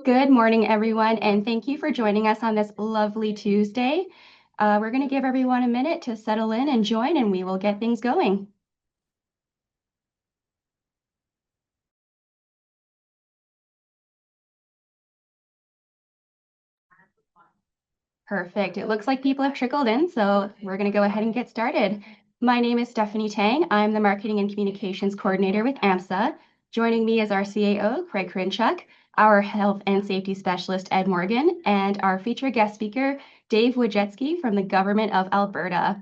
Good morning, everyone, and thank you for joining us on this lovely Tuesday. We're going to give everyone a minute to settle in and join, and we will get things going. Perfect. It looks like people have trickled in, so we're going to go ahead and get started. My name is Stephanie Tang. I'm the Marketing and Communications Coordinator with AMSA. Joining me is our CAO, Craig Krinchuk, our Health and Safety Specialist, Ed Morgan, and our featured guest speaker, Dave Wojcicki from the Government of Alberta.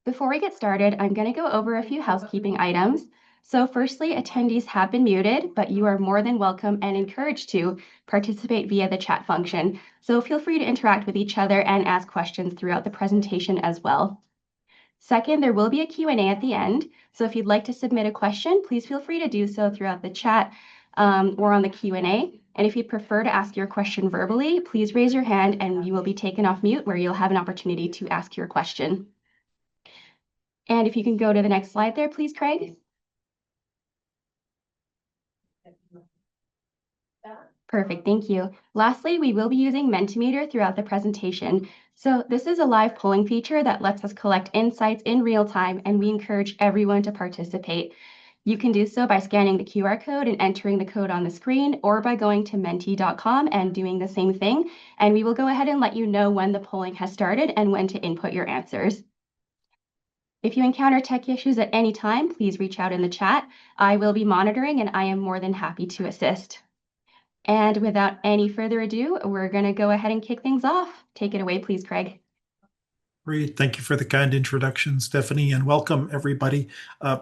Before we get started, I'm going to go over a few housekeeping items. So firstly, attendees have been muted, but you are more than welcome and encouraged to participate via the chat function. So feel free to interact with each other and ask questions throughout the presentation as well. Second, there will be a Q&A at the end. So if you'd like to submit a question, please feel free to do so throughout the chat or on the Q&A. And if you'd prefer to ask your question verbally, please raise your hand and you will be taken off mute where you'll have an opportunity to ask your question. And if you can go to the next slide there, please, Craig. Perfect, thank you. Lastly, we will be using Mentimeter throughout the presentation. So this is a live polling feature that lets us collect insights in real time, and we encourage everyone to participate. You can do so by scanning the QR code and entering the code on the screen, or by going to menti.com and doing the same thing. And we will go ahead and let you know when the polling has started and when to input your answers. If you encounter tech issues at any time, please reach out in the chat. I will be monitoring and I am more than happy to assist. And without any further ado, we're going to go ahead and kick things off. Take it away, please, Craig. Great. Thank you for the kind introduction, Stephanie, and welcome everybody.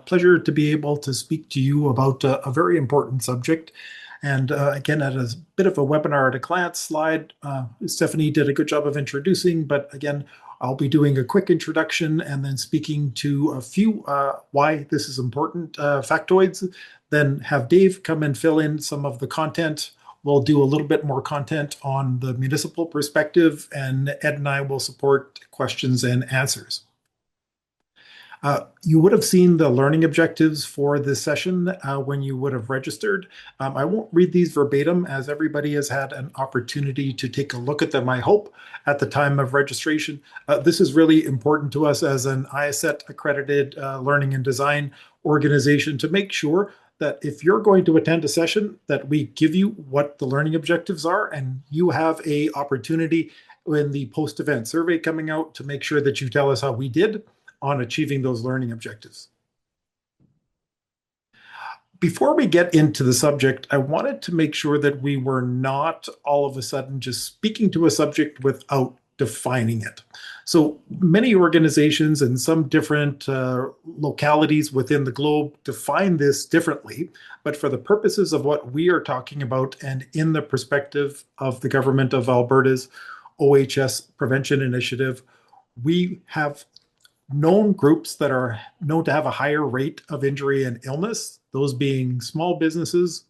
Pleasure to be able to speak to you about a very important subject. And again, at a bit of a webinar at a glance slide, Stephanie did a good job of introducing, but again, I'll be doing a quick introduction and then speaking to a few why this is important factoids, then have Dave come and fill in some of the content. We'll do a little bit more content on the municipal perspective, and Ed and I will support questions and answers. You would have seen the learning objectives for this session when you would have registered. I won't read these verbatim as everybody has had an opportunity to take a look at them, I hope, at the time of registration. This is really important to us as an ISET accredited learning and design organization to make sure that if you're going to attend a session, that we give you what the learning objectives are, and you have a opportunity in the post-event survey coming out to make sure that you tell us how we did on achieving those learning objectives. Before we get into the subject, I wanted to make sure that we were not all of a sudden just speaking to a subject without defining it. So many organizations and some different localities within the globe define this differently, but for the purposes of what we are talking about and in the perspective of the Government of Alberta's OHS Prevention Initiative, we have known groups that are known to have a higher rate of injury and illness, those being small businesses,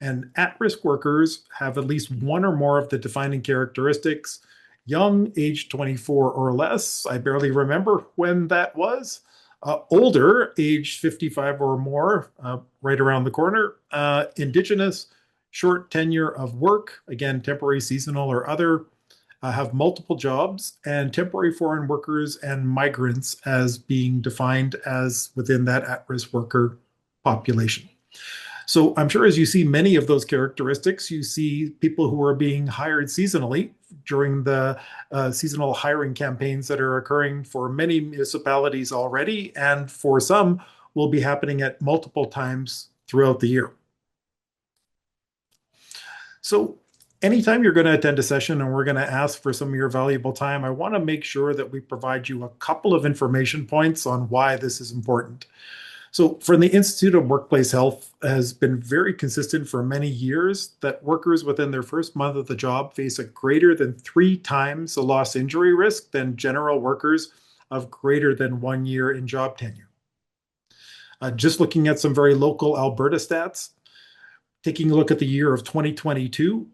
and at-risk workers have at least one or more of the defining characteristics. Young, age 24 or less, I barely remember when that was. Older, age 55 or more, right around the corner. Indigenous, short tenure of work, again, temporary, seasonal, or other. Have multiple jobs, and temporary foreign workers and migrants as being defined as within that at-risk worker population. So I'm sure as you see many of those characteristics, you see people who are being hired seasonally during the seasonal hiring campaigns that are occurring for many municipalities already, and for some will be happening at multiple times throughout the year. So anytime you're going to attend a session and we're going to ask for some of your valuable time, I want to make sure that we provide you a couple of information points on why this is important. So from the Institute of Workplace Health has been very consistent for many years that workers within their first month of the job face a greater than 3 times the lost injury risk than general workers of greater than 1 year in job tenure. Just looking at some very local Alberta stats, taking a look at the year of 2022,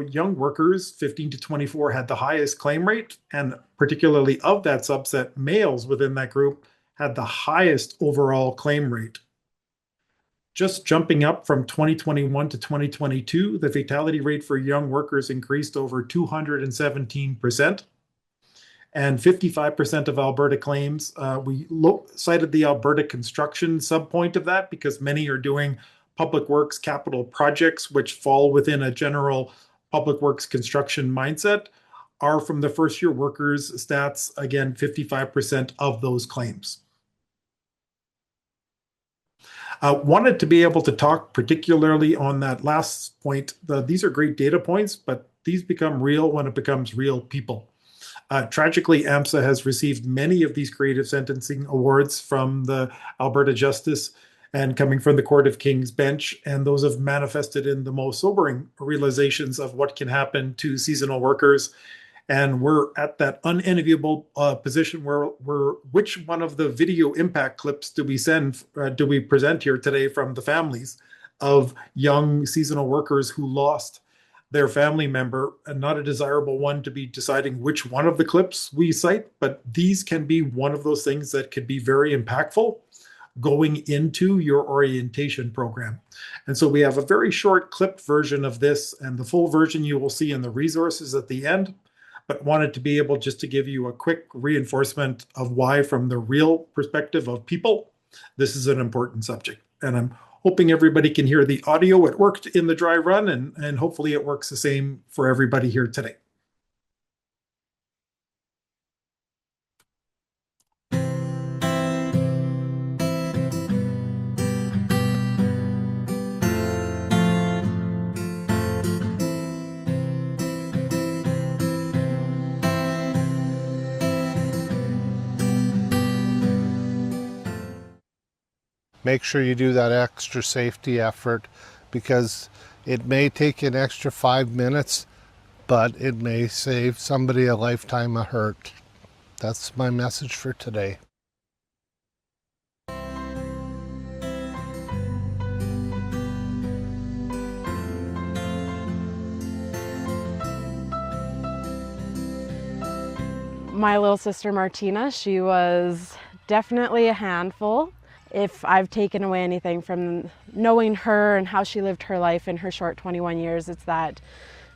young workers 15 to 24 had the highest claim rate, and particularly of that subset, males within that group had the highest overall claim rate. Just jumping up from 2021 to 2022, the fatality rate for young workers increased over 217%. And 55% of Alberta claims, we cited the Alberta construction subpoint of that because many are doing public works capital projects, which fall within a general public works construction mindset, are from the first year workers stats. Again, 55% of those claims. Wanted to be able to talk particularly on that last point. These are great data points, but these become real when it becomes real people. Tragically, AMSA has received many of these creative sentencing awards from the Alberta Justice and coming from the Court of King's Bench, and those have manifested in the most sobering realizations of what can happen to seasonal workers. And we're at that unenviable position where which one of the video impact clips do we present here today from the families of young seasonal workers who lost their family member, and not a desirable one to be deciding which one of the clips we cite, but these can be one of those things that could be very impactful going into your orientation program. And so we have a very short clipped version of this, and the full version you will see in the resources at the end, but wanted to be able just to give you a quick reinforcement of why, from the real perspective of people, this is an important subject. And I'm hoping everybody can hear the audio. It worked in the dry run, and hopefully it works the same for everybody here today. Make sure you do that extra safety effort, because it may take an extra 5 minutes, but it may save somebody a lifetime of hurt. That's my message for today. My little sister Martina, she was definitely a handful. If I've taken away anything from knowing her and how she lived her life in her short 21 years, it's that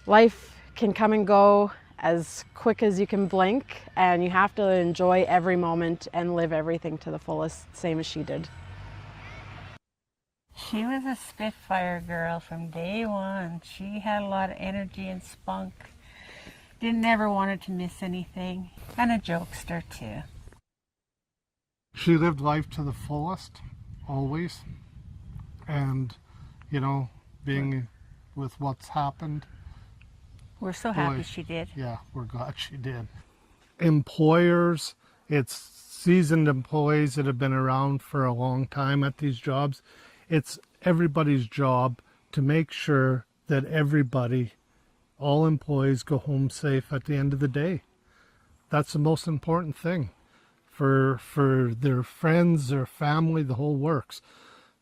life can come and go as quick as you can blink, and you have to enjoy every moment and live everything to the fullest, same as she did. She was a Spitfire girl from day one. She had a lot of energy and spunk. Didn't ever wanted to miss anything. And a jokester too. She lived life to the fullest, always. And, you know, being with what's happened. We're so happy she did. Yeah, we're glad she did. Employers, it's seasoned employees that have been around for a long time at these jobs. It's everybody's job to make sure that everybody, all employees, go home safe at the end of the day. That's the most important thing for their friends, their family, the whole works.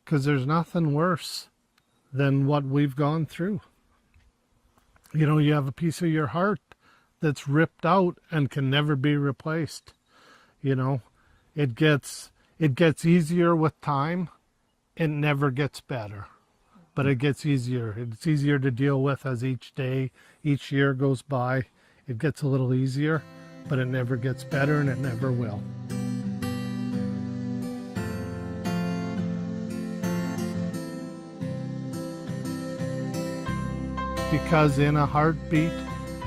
Because there's nothing worse than what we've gone through. You know, you have a piece of your heart that's ripped out and can never be replaced. You know, it gets easier with time. It never gets better, but it gets easier. It's easier to deal with as each day, each year goes by. It gets a little easier, but it never gets better, and it never will. Because in a heartbeat,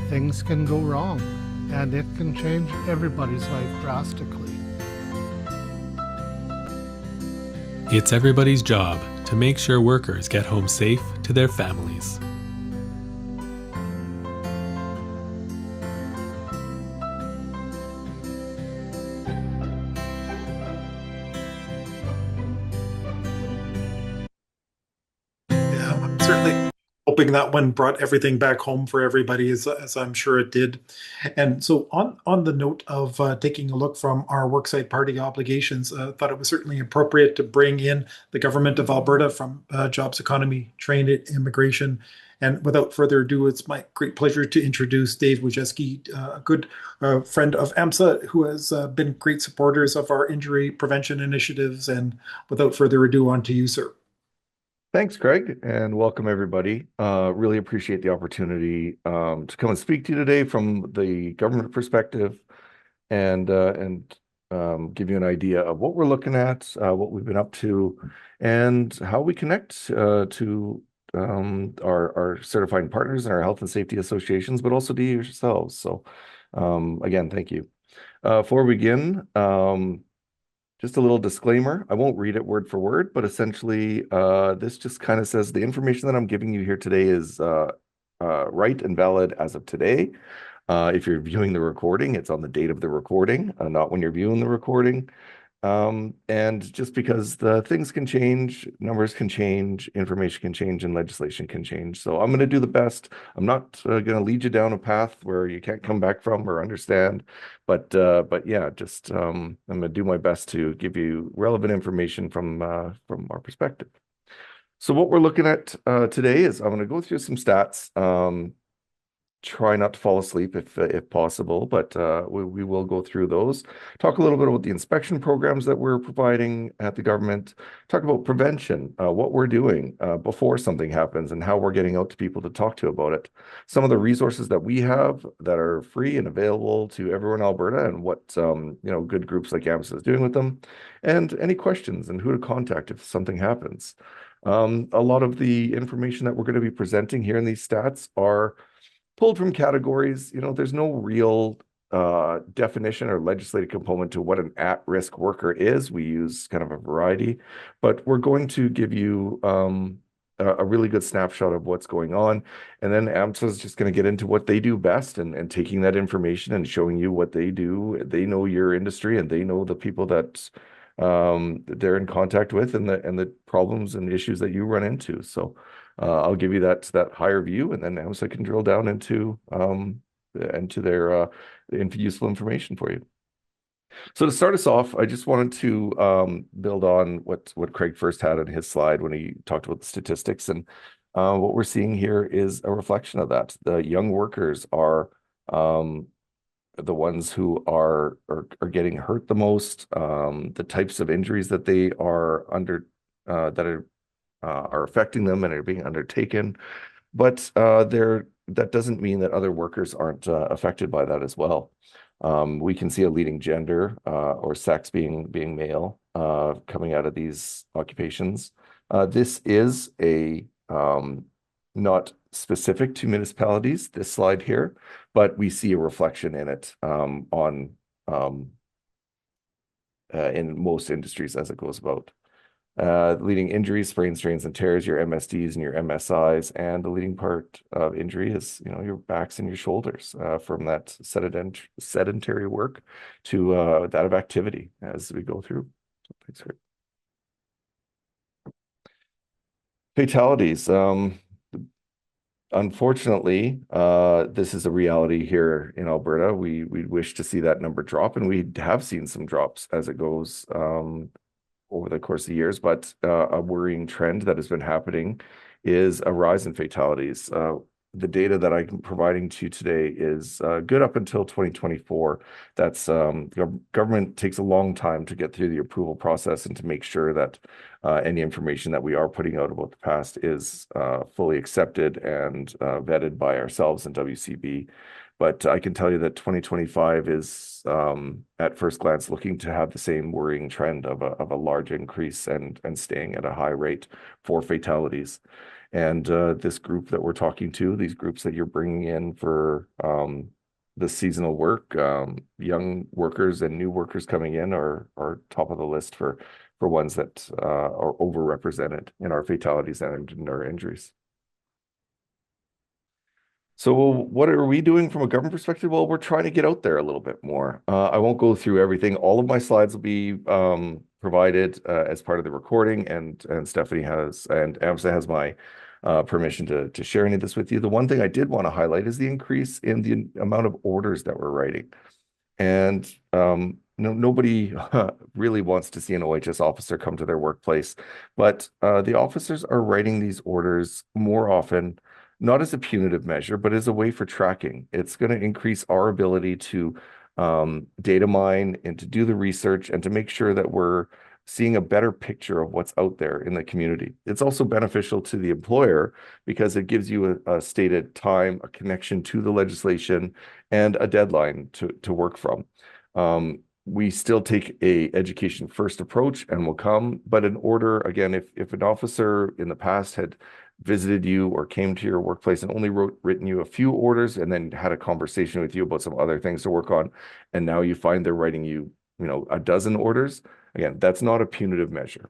things can go wrong, and it can change everybody's life drastically. It's everybody's job to make sure workers get home safe to their families. Yeah, certainly hoping that one brought everything back home for everybody, as I'm sure it did. And so on the note of taking a look from our worksite party obligations, thought it was certainly appropriate to bring in the Government of Alberta from Jobs, Economy, Trade, Immigration. And without further ado, it's my great pleasure to introduce Dave Wojcicki, a good friend of AMSA, who has been great supporters of our injury prevention initiatives. And without further ado, on to you, sir. Thanks, Craig, and welcome everybody. Really appreciate the opportunity to come and speak to you today from the government perspective and give you an idea of what we're looking at, what we've been up to, and how we connect to our certifying partners and our health and safety associations, but also to yourselves. So again, thank you. Before we begin, just a little disclaimer. I won't read it word for word, but essentially this just kind of says the information that I'm giving you here today is right and valid as of today. If you're viewing the recording, it's on the date of the recording, not when you're viewing the recording. And just because the things can change, numbers can change, information can change, and legislation can change. So I'm going to do the best. I'm not going to lead you down a path where you can't come back from or understand. But yeah, just I'm going to do my best to give you relevant information from our perspective. So what we're looking at today is I'm going to go through some stats. Try not to fall asleep if possible, but we will go through those. Talk a little bit about the inspection programs that we're providing at the government. Talk about prevention, what we're doing before something happens and how we're getting out to people to talk to about it. Some of the resources that we have that are free and available to everyone in Alberta and what good groups like AMSA is doing with them. And any questions and who to contact if something happens. A lot of the information that we're going to be presenting here in these stats are pulled from categories. There's no real definition or legislative component to what an at-risk worker is. We use kind of a variety, but we're going to give you a really good snapshot of what's going on. And then AMSA is just going to get into what they do best and taking that information and showing you what they do. They know your industry and they know the people that they're in contact with and the problems and issues that you run into. So I'll give you that higher view, and then AMSA can drill down into their useful information for you. So to start us off, I just wanted to build on what Craig first had on his slide when he talked about the statistics, and what we're seeing here is a reflection of that. The young workers are the ones who are getting hurt the most. The types of injuries that they are under that are affecting them and are being undertaken, but that doesn't mean that other workers aren't affected by that as well. We can see a leading gender or sex being male coming out of these occupations. This is not specific to municipalities, this slide here, but we see a reflection in it in most industries as it goes about. Leading injuries, sprains, strains, and tears, your MSDs and your MSIs, and the leading part of injury is, your backs and your shoulders from that sedentary work to that of activity as we go through. Thanks, Rick. Fatalities. Unfortunately, this is a reality here in Alberta. We wish to see that number drop, and we have seen some drops as it goes over the course of years, but a worrying trend that has been happening is a rise in fatalities. The data that I'm providing to you today is good up until 2024. That's government takes a long time to get through the approval process and to make sure that any information that we are putting out about the past is fully accepted and vetted by ourselves and WCB. But I can tell you that 2025 is, at first glance, looking to have the same worrying trend of a large increase and staying at a high rate for fatalities. And this group that we're talking to, these groups that you're bringing in for the seasonal work, young workers and new workers coming in are top of the list for ones that are overrepresented in our fatalities and in our injuries. So what are we doing from a government perspective? Well, we're trying to get out there a little bit more. I won't go through everything. All of my slides will be provided as part of the recording, and Stephanie has, and AMSA has my permission to share any of this with you. The one thing I did want to highlight is the increase in the amount of orders that we're writing. And nobody really wants to see an OHS officer come to their workplace, but the officers are writing these orders more often, not as a punitive measure, but as a way for tracking. It's going to increase our ability to data mine and to do the research and to make sure that we're seeing a better picture of what's out there in the community. It's also beneficial to the employer because it gives you a stated time, a connection to the legislation, and a deadline to work from. We still take a education first approach and will come, but in order, again, if an officer in the past had visited you or came to your workplace and only written you a few orders and then had a conversation with you about some other things to work on, and now you find they're writing you, a dozen orders, again, that's not a punitive measure.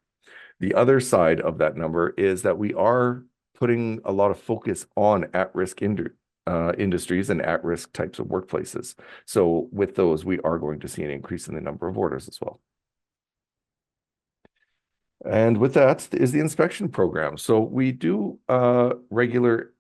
The other side of that number is that we are putting a lot of focus on at-risk industries and at-risk types of workplaces. So with those, we are going to see an increase in the number of orders as well. And with that is the inspection program. So we do regular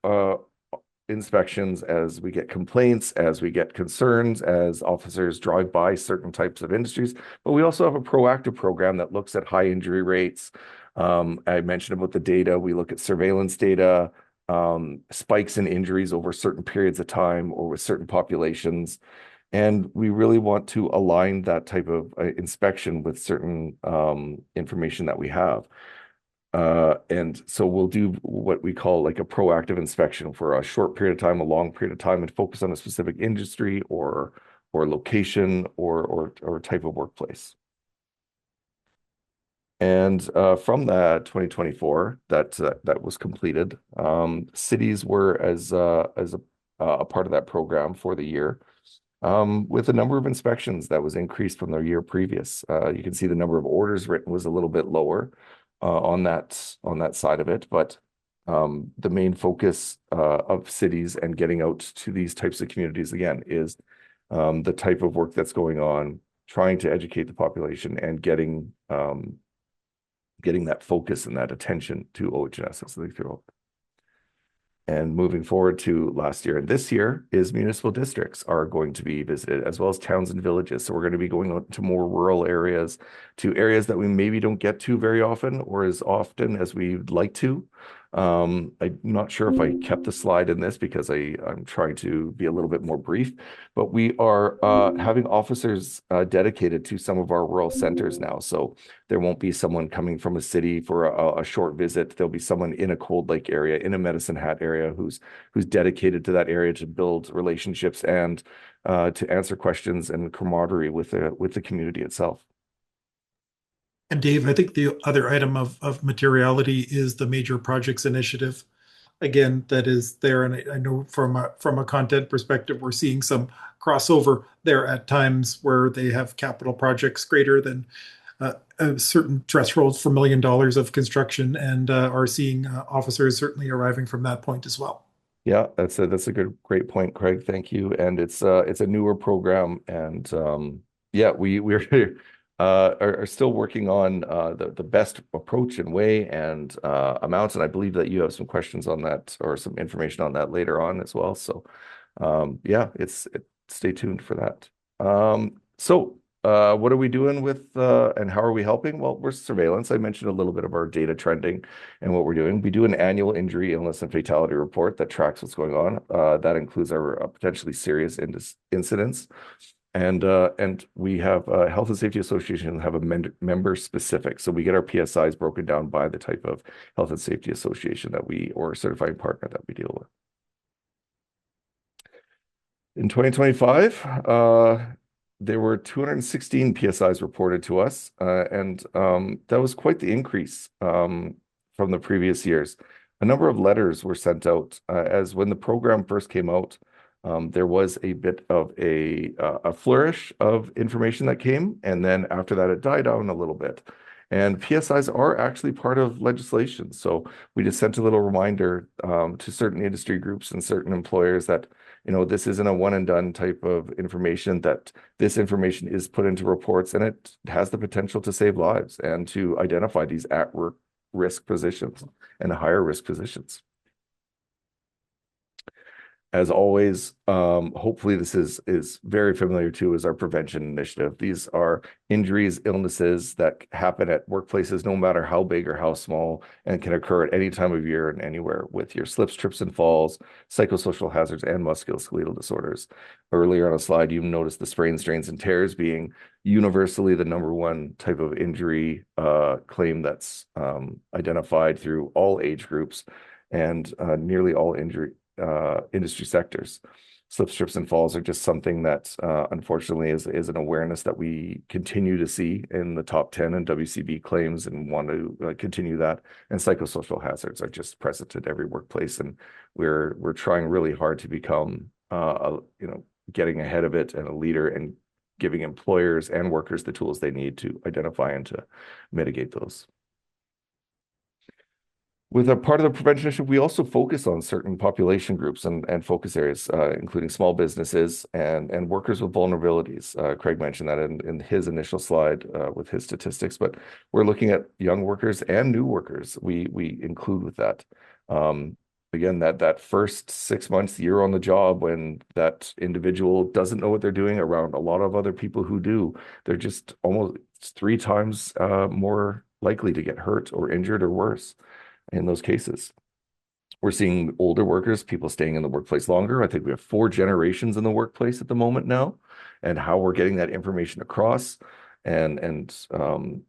inspections as we get complaints, as we get concerns, as officers drive by certain types of industries. But we also have a proactive program that looks at high injury rates. I mentioned about the data. We look at surveillance data, spikes in injuries over certain periods of time or with certain populations. And we really want to align that type of inspection with certain information that we have. And so we'll do what we call like a proactive inspection for a short period of time, a long period of time, and focus on a specific industry or location or type of workplace. And from that 2024, that was completed. Cities were as a part of that program for the year, with the number of inspections that was increased from the year previous. You can see the number of orders written was a little bit lower on that side of it, but the main focus of cities and getting out to these types of communities again is the type of work that's going on, trying to educate the population and getting that focus and that attention to OHS as they grow. And moving forward to last year and this year is municipal districts are going to be visited, as well as towns and villages. So we're going to be going out to more rural areas, to areas that we maybe don't get to very often or as often as we'd like to. I'm not sure if I kept the slide in this because I'm trying to be a little bit more brief, but we are having officers dedicated to some of our rural centers now. So there won't be someone coming from a city for a short visit. There'll be someone in a Cold Lake area, in a Medicine Hat area who's dedicated to that area to build relationships and to answer questions and camaraderie with the community itself. And Dave, I think the other item of materiality is the major projects initiative. Again, that is there, and I know from a content perspective, we're seeing some crossover there at times where they have capital projects greater than a certain thresholds for $1 million of construction, and are seeing officers certainly arriving from that point as well. Yeah, that's a great point, Craig. Thank you. And it's a newer program, and yeah, we're are still working on the best approach and way and amounts. And I believe that you have some questions on that or some information on that later on as well. So yeah, stay tuned for that. So what are we doing with and how are we helping? Well, we're surveillance. I mentioned a little bit of our data trending and what we're doing. We do an annual injury, illness, and fatality report that tracks what's going on. That includes our potentially serious incidents. And we have a health and safety association have a member specific. So we get our PSIs broken down by the type of health and safety association or certifying partner that we deal with. In 2025, there were 216 PSIs reported to us, and that was quite the increase from the previous years. A number of letters were sent out as when the program first came out. There was a bit of a flourish of information that came, and then after that, it died down a little bit. And PSIs are actually part of legislation. So we just sent a little reminder to certain industry groups and certain employers that, this isn't a one and done type of information, that this information is put into reports and it has the potential to save lives and to identify these at-risk positions and higher risk positions. As always, hopefully this is very familiar too, is our prevention initiative. These are injuries, illnesses that happen at workplaces, no matter how big or how small, and can occur at any time of year and anywhere, with your slips, trips, and falls, psychosocial hazards, and musculoskeletal disorders. Earlier on a slide, you noticed the sprains, strains, and tears being universally the #1 type of injury claim that's identified through all age groups and nearly all industry sectors. Slips, trips, and falls are just something that unfortunately is an awareness that we continue to see in the top 10 in WCB claims, and want to continue that. And psychosocial hazards are just present at every workplace, and we're trying really hard to become getting ahead of it and a leader, and giving employers and workers the tools they need to identify and to mitigate those. With a part of the prevention initiative, we also focus on certain population groups and focus areas, including small businesses and workers with vulnerabilities. Craig mentioned that in his initial slide with his statistics, but we're looking at young workers and new workers. We include with that. Again, that first 6 months, year on the job, when that individual doesn't know what they're doing around a lot of other people who do, they're just almost 3 times more likely to get hurt or injured or worse in those cases. We're seeing older workers, people staying in the workplace longer. I think we have 4 generations in the workplace at the moment now, and how we're getting that information across and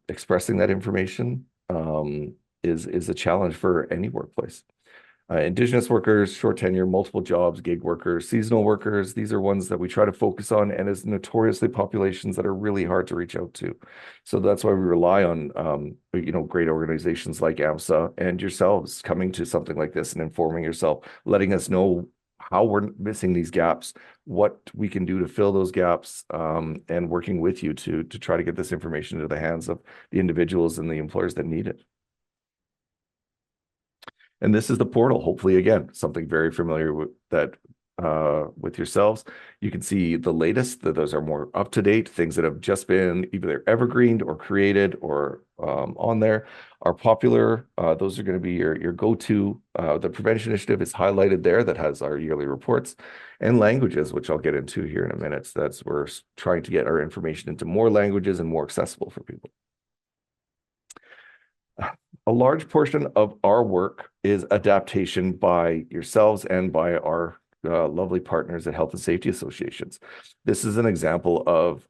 expressing that information is a challenge for any workplace. Indigenous workers, short tenure, multiple jobs, gig workers, seasonal workers. These are ones that we try to focus on, and as notoriously populations that are really hard to reach out to. So that's why we rely on, great organizations like AMSA and yourselves coming to something like this and informing yourself, letting us know how we're missing these gaps, what we can do to fill those gaps, and working with you to try to get this information into the hands of the individuals and the employers that need it. And this is the portal, hopefully, again, something very familiar with that with yourselves. You can see the latest, that those are more up-to-date, things that have just been either evergreened or created or on there are popular. Those are going to be your go-to. The prevention initiative is highlighted there, that has our yearly reports, and languages, which I'll get into here in a minute. So we're trying to get our information into more languages and more accessible for people. A large portion of our work is adaptation by yourselves and by our lovely partners at Health and Safety Associations. This is an example of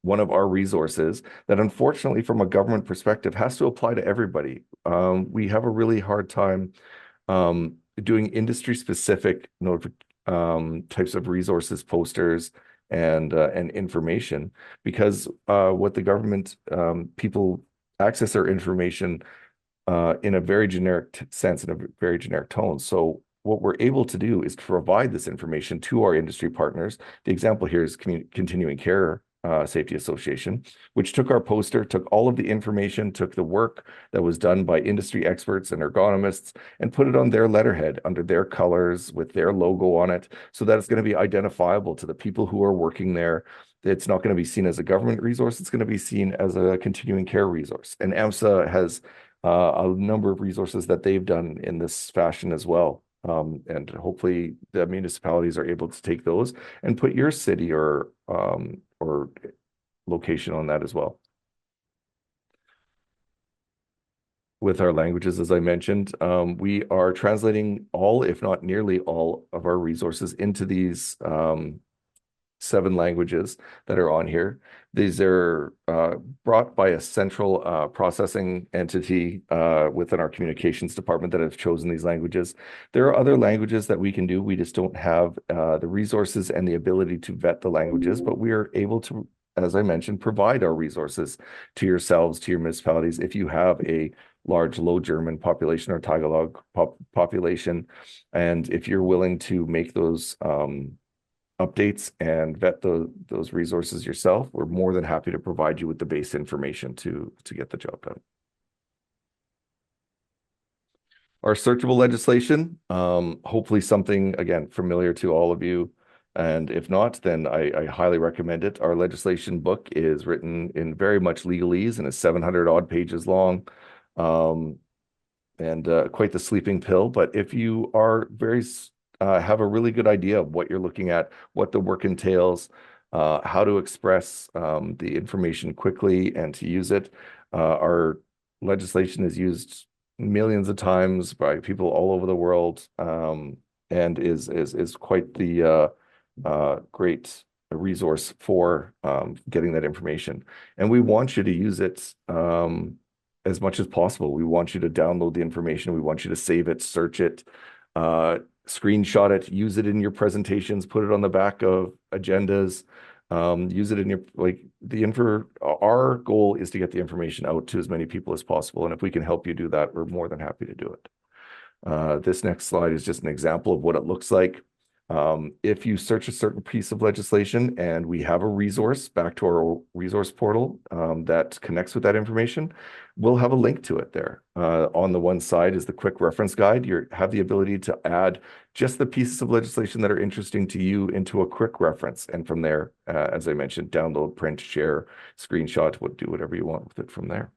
one of our resources that, unfortunately, from a government perspective, has to apply to everybody. We have a really hard time doing industry-specific types of resources, posters, and information, because what the government people access our information in a very generic sense, in a very generic tone. So what we're able to do is to provide this information to our industry partners. The example here is Continuing Care Safety Association, which took our poster, took all of the information, took the work that was done by industry experts and ergonomists, and put it on their letterhead under their colors with their logo on it, so that it's going to be identifiable to the people who are working there. It's not going to be seen as a government resource. It's going to be seen as a continuing care resource. And AMSA has a number of resources that they've done in this fashion as well. And hopefully the municipalities are able to take those and put your city or location on that as well. With our languages, as I mentioned, we are translating all, if not nearly all, of our resources into these 7 languages that are on here. These are brought by a central processing entity within our communications department that have chosen these languages. There are other languages that we can do. We just don't have the resources and the ability to vet the languages, but we are able to, as I mentioned, provide our resources to yourselves, to your municipalities. If you have a large Low German population or Tagalog population, and if you're willing to make those updates and vet those resources yourself, we're more than happy to provide you with the base information to get the job done. Our searchable legislation, hopefully something, again, familiar to all of you. And if not, then I highly recommend it. Our legislation book is written in very much legalese and is 700 odd pages long, and quite the sleeping pill. But if you are very have a really good idea of what you're looking at, what the work entails, how to express the information quickly and to use it. Our legislation is used millions of times by people all over the world, and is quite the great resource for getting that information. And we want you to use it as much as possible. We want you to download the information. We want you to save it, search it, screenshot it, use it in your presentations, put it on the back of agendas, use it in your, our goal is to get the information out to as many people as possible. And if we can help you do that, we're more than happy to do it. This next slide is just an example of what it looks like. If you search a certain piece of legislation and we have a resource back to our resource portal that connects with that information, we'll have a link to it there. On the one side is the quick reference guide. You have the ability to add just the pieces of legislation that are interesting to you into a quick reference. And from there, as I mentioned, download, print, share, screenshot, do whatever you want with it from there.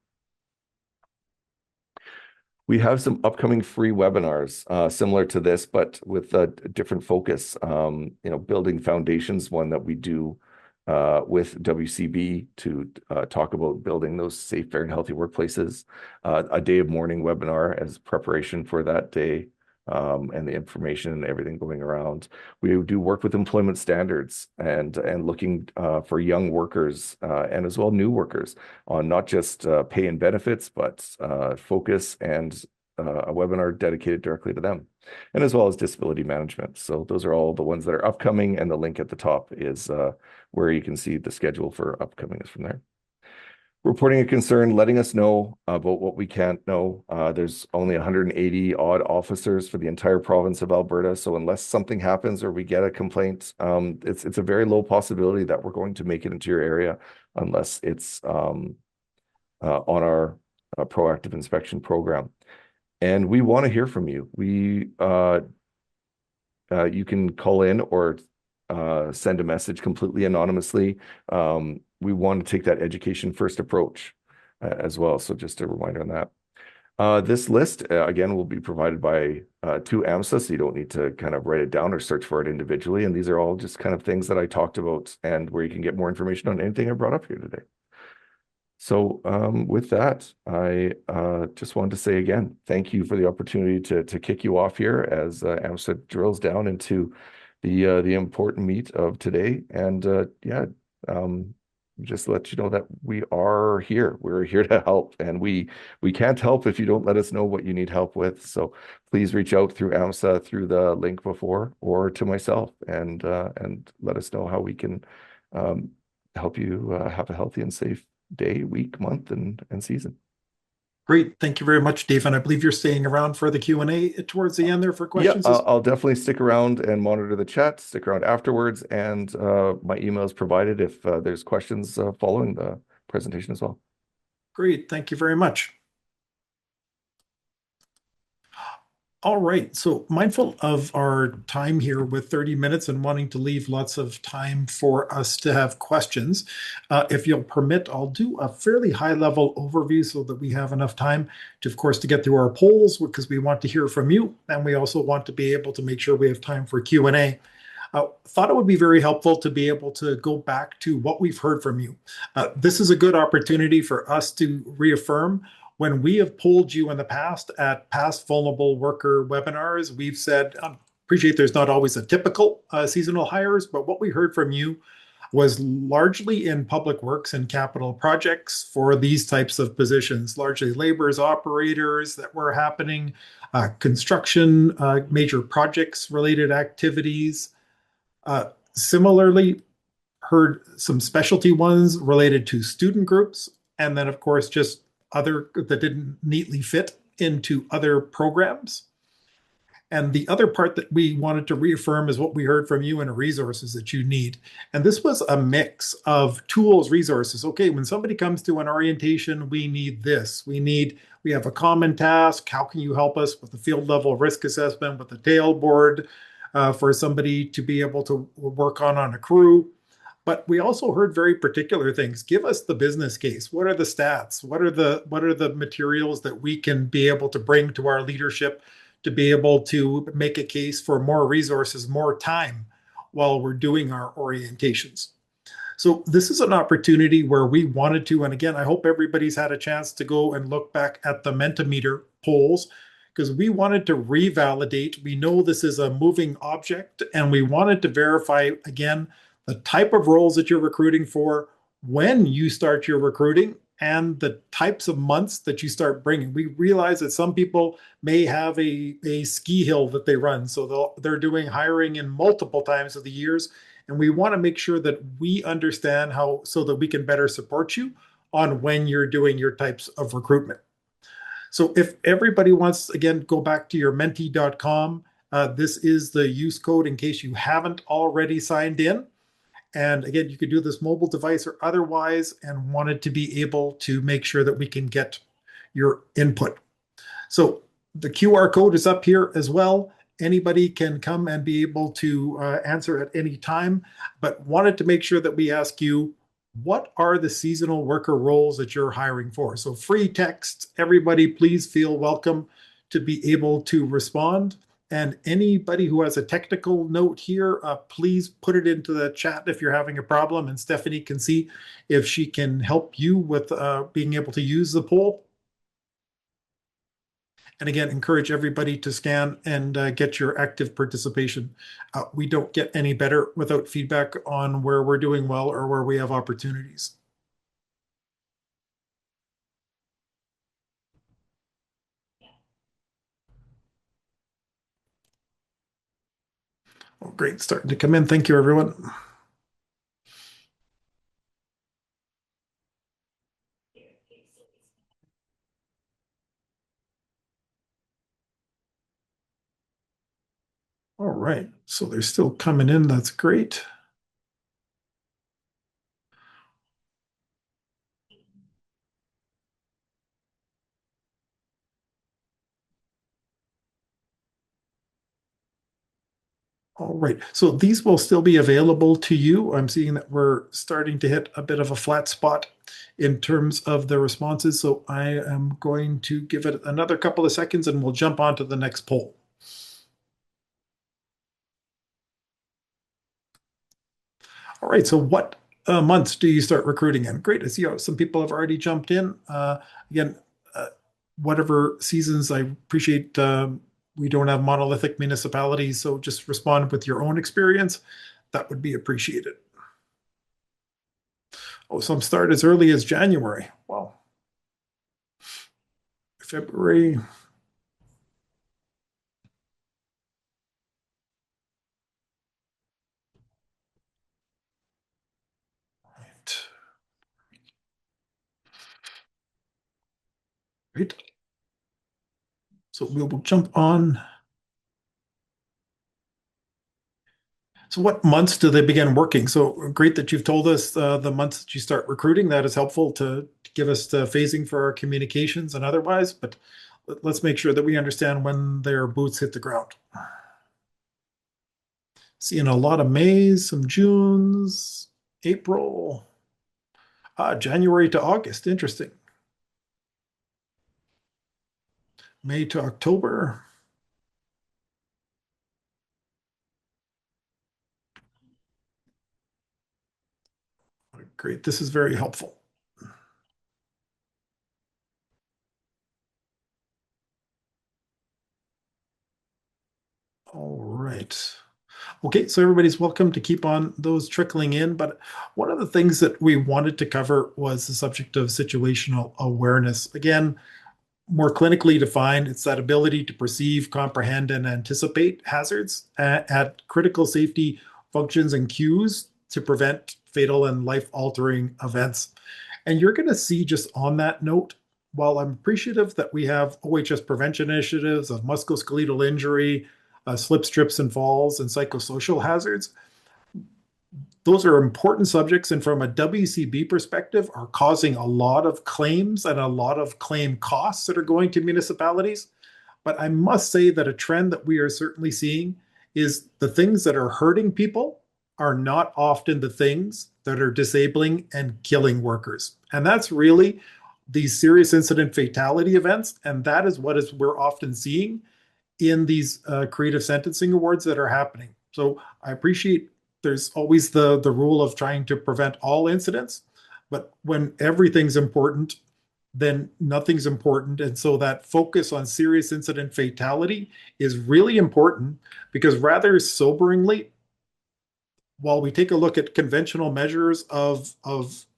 We have some upcoming free webinars similar to this, but with a different focus. Building foundations, one that we do with WCB to talk about building those safe, fair, and healthy workplaces. A day of mourning webinar as preparation for that day, and the information and everything going around. We do work with employment standards and looking for young workers and as well new workers on not just pay and benefits, but focus and a webinar dedicated directly to them, and as well as disability management. So those are all the ones that are upcoming, and the link at the top is where you can see the schedule for upcoming is from there. Reporting a concern, letting us know about what we can't know. There's only 180 odd officers for the entire province of Alberta. So unless something happens or we get a complaint, it's a very low possibility that we're going to make it into your area unless it's on our proactive inspection program. And we want to hear from you. You can call in or send a message completely anonymously. We want to take that education first approach as well. So just a reminder on that. This list, again, will be provided by to AMSA, so you don't need to kind of write it down or search for it individually. And these are all just kind of things that I talked about and where you can get more information on anything I brought up here today. So with that, I just wanted to say again, thank you for the opportunity to kick you off here as AMSA drills down into the important meat of today. And just to let you know that we are here. We're here to help, and we can't help if you don't let us know what you need help with. So please reach out through AMSA, through the link before, or to myself, and let us know how we can help you have a healthy and safe day, week, month, and season. Great. Thank you very much, Dave. And I believe you're staying around for the Q&A towards the end there for questions. Yeah, I'll definitely stick around and monitor the chat, stick around afterwards, and my email is provided if there's questions following the presentation as well. Great. Thank you very much. All right. So mindful of our time here with 30 minutes and wanting to leave lots of time for us to have questions. If you'll permit, I'll do a fairly high-level overview so that we have enough time to, of course, to get through our polls, because we want to hear from you, and we also want to be able to make sure we have time for Q&A. Thought it would be very helpful to be able to go back to what we've heard from you. This is a good opportunity for us to reaffirm. When we have polled you in the past at past vulnerable worker webinars, we've said, appreciate there's not always a typical seasonal hires, but what we heard from you was largely in public works and capital projects for these types of positions, largely laborers, operators that were happening, construction, major projects related activities. Similarly, heard some specialty ones related to student groups, and then of course just other that didn't neatly fit into other programs. And the other part that we wanted to reaffirm is what we heard from you in resources that you need. And this was a mix of tools, resources. Okay, when somebody comes to an orientation, we need this. We have a common task. How can you help us with the field level risk assessment, with the tailboard for somebody to be able to work on a crew? But we also heard very particular things. Give us the business case. What are the stats? What are the materials that we can be able to bring to our leadership to be able to make a case for more resources, more time while we're doing our orientations. So this is an opportunity where we wanted to, and again, I hope everybody's had a chance to go and look back at the Mentimeter polls, because we wanted to revalidate. We know this is a moving object, and we wanted to verify, again, the type of roles that you're recruiting for, when you start your recruiting, and the types of months that you start bringing. We realize that some people may have a ski hill that they run, so they're doing hiring in multiple times of the years. And we want to make sure that we understand how, so that we can better support you on when you're doing your types of recruitment. So if everybody wants, again, go back to your menti.com. This is the use code in case you haven't already signed in. And again, you could do this mobile device or otherwise, and wanted to be able to make sure that we can get your input. So the QR code is up here as well. Anybody can come and be able to answer at any time, but wanted to make sure that we ask you, what are the seasonal worker roles that you're hiring for? So free text, everybody, please feel welcome to be able to respond. And anybody who has a technical note here, please put it into the chat if you're having a problem, and Stephanie can see if she can help you with being able to use the poll. And again, encourage everybody to scan and get your active participation. We don't get any better without feedback on where we're doing well or where we have opportunities. Oh, great, starting to come in. Thank you, everyone. All right, so they're still coming in. That's great. All right, so these will still be available to you. I'm seeing that we're starting to hit a bit of a flat spot in terms of the responses. So I am going to give it another couple of seconds and we'll jump on to the next poll. All right, so what months do you start recruiting in? Great, I see how some people have already jumped in. Again, whatever seasons, I appreciate we don't have monolithic municipalities, so just respond with your own experience. That would be appreciated. Oh, some start as early as January. Wow. February. Right. Great. So we will jump on. So what months do they begin working? So great that you've told us the months that you start recruiting. That is helpful to give us the phasing for our communications and otherwise, but let's make sure that we understand when their boots hit the ground. Seeing a lot of Mays, some Junes, April, January to August. Interesting. May to October. Great, this is very helpful. All right. Okay, so everybody's welcome to keep on those trickling in, but one of the things that we wanted to cover was the subject of situational awareness. Again, more clinically defined, it's that ability to perceive, comprehend, and anticipate hazards at critical safety functions and cues to prevent fatal and life-altering events. And you're going to see, just on that note, while I'm appreciative that we have OHS prevention initiatives of musculoskeletal injury, slips, trips, and falls, and psychosocial hazards, those are important subjects, and from a WCB perspective are causing a lot of claims and a lot of claim costs that are going to municipalities. But I must say that a trend that we are certainly seeing is the things that are hurting people are not often the things that are disabling and killing workers. And that's really these serious incident fatality events. And that is what we're often seeing in these creative sentencing awards that are happening. So I appreciate there's always the rule of trying to prevent all incidents, but when everything's important, then nothing's important. And so that focus on serious incident fatality is really important, because rather soberingly, while we take a look at conventional measures of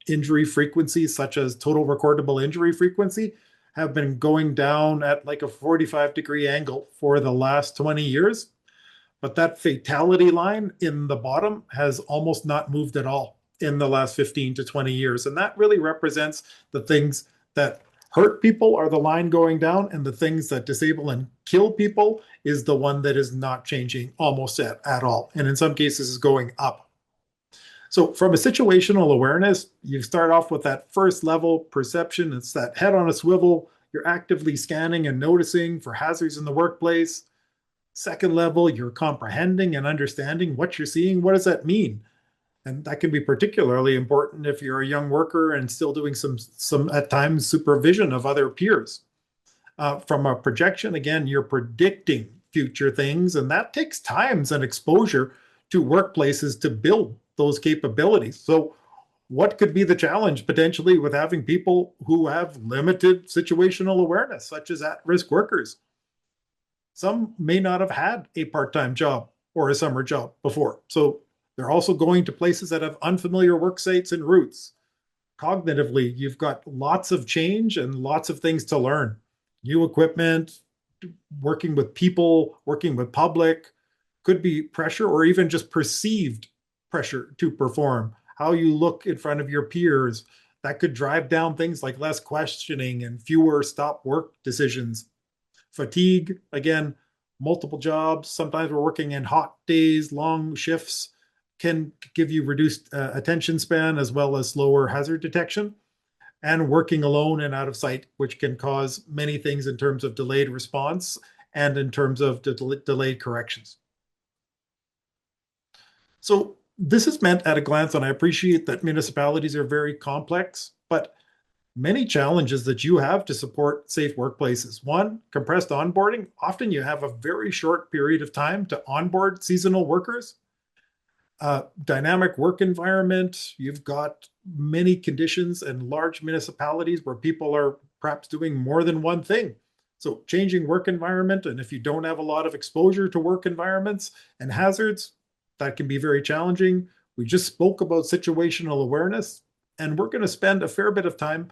injury frequency, such as total recordable injury frequency, have been going down at like a 45-degree angle for the last 20 years. But that fatality line in the bottom has almost not moved at all in the last 15 to 20 years. And that really represents the things that hurt people are the line going down, and the things that disable and kill people is the one that is not changing almost at all. And in some cases is going up. So from a situational awareness, you start off with that first level perception. It's that head on a swivel. You're actively scanning and noticing for hazards in the workplace. Second level, you're comprehending and understanding what you're seeing. What does that mean? And that can be particularly important if you're a young worker and still doing some at times supervision of other peers. From a projection, again, you're predicting future things, and that takes times and exposure to workplaces to build those capabilities. So what could be the challenge potentially with having people who have limited situational awareness, such as at-risk workers? Some may not have had a part-time job or a summer job before. So they're also going to places that have unfamiliar work sites and routes. Cognitively, you've got lots of change and lots of things to learn. New equipment, working with people, working with public, could be pressure or even just perceived pressure to perform. How you look in front of your peers, that could drive down things like less questioning and fewer stop work decisions. Fatigue, again, multiple jobs. Sometimes we're working in hot days, long shifts, can give you reduced attention span as well as slower hazard detection. And working alone and out of sight, which can cause many things in terms of delayed response and in terms of delayed corrections. So this is meant at a glance, and I appreciate that municipalities are very complex, but many challenges that you have to support safe workplaces. One, compressed onboarding. Often you have a very short period of time to onboard seasonal workers. Dynamic work environment. You've got many conditions and large municipalities where people are perhaps doing more than one thing. So changing work environment, and if you don't have a lot of exposure to work environments and hazards, that can be very challenging. We just spoke about situational awareness, and we're going to spend a fair bit of time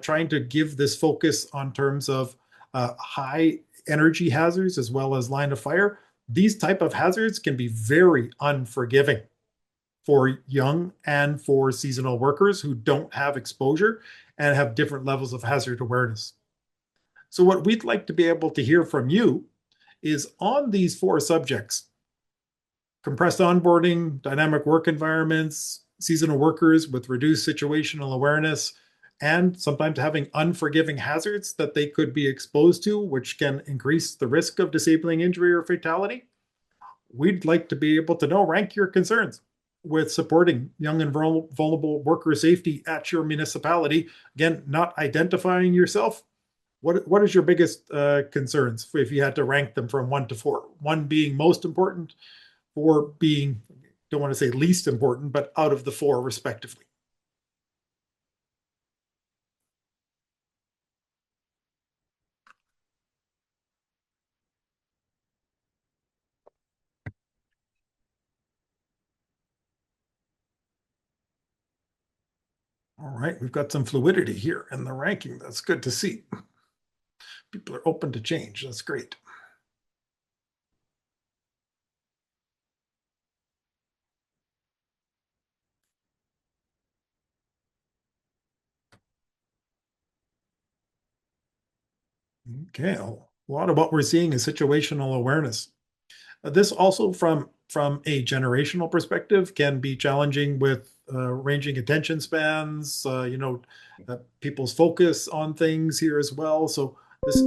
trying to give this focus on terms of high energy hazards as well as line of fire. These type of hazards can be very unforgiving for young and for seasonal workers who don't have exposure and have different levels of hazard awareness. So what we'd like to be able to hear from you is on these four subjects: compressed onboarding, dynamic work environments, seasonal workers with reduced situational awareness, and sometimes having unforgiving hazards that they could be exposed to, which can increase the risk of disabling injury or fatality. We'd like to be able to know, rank your concerns with supporting young and vulnerable worker safety at your municipality. Again, not identifying yourself. What is your biggest concerns if you had to rank them from 1 to 4? 1 being most important, 4 being, don't want to say least important, but out of the 4 respectively. All right, we've got some fluidity here in the ranking. That's good to see. People are open to change. That's great. Okay, a lot of what we're seeing is situational awareness. This also from a generational perspective can be challenging with ranging attention spans, people's focus on things here as well. So this is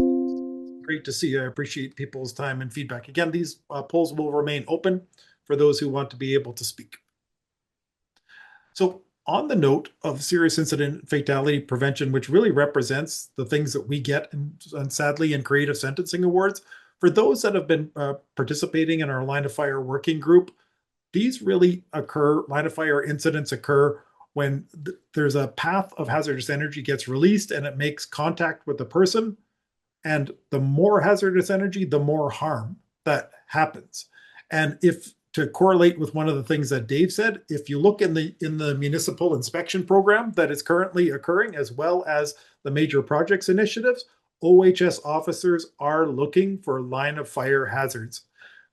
great to see. I appreciate people's time and feedback. Again, these polls will remain open for those who want to be able to speak. So on the note of serious incident fatality prevention, which really represents the things that we get, and sadly, in creative sentencing awards, For those that have been participating in our line of fire working group, these really occur, line of fire incidents occur when there's a path of hazardous energy gets released and it makes contact with the person. And the more hazardous energy, the more harm that happens. And if to correlate with one of the things that Dave said, if you look in the municipal inspection program that is currently occurring, as well as the major projects initiatives, OHS officers are looking for line of fire hazards,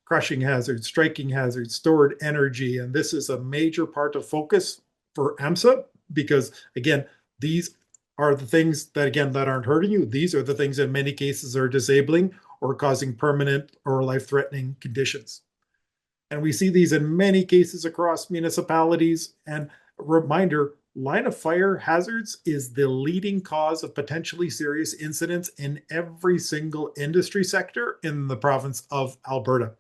crushing hazards, striking hazards, stored energy. And this is a major part of focus for AMSA because, again, these are the things that, again, that aren't hurting you. These are the things in many cases are disabling or causing permanent or life-threatening conditions. And we see these in many cases across municipalities. And a reminder, line of fire hazards is the leading cause of potentially serious incidents in every single industry sector in the province of Alberta.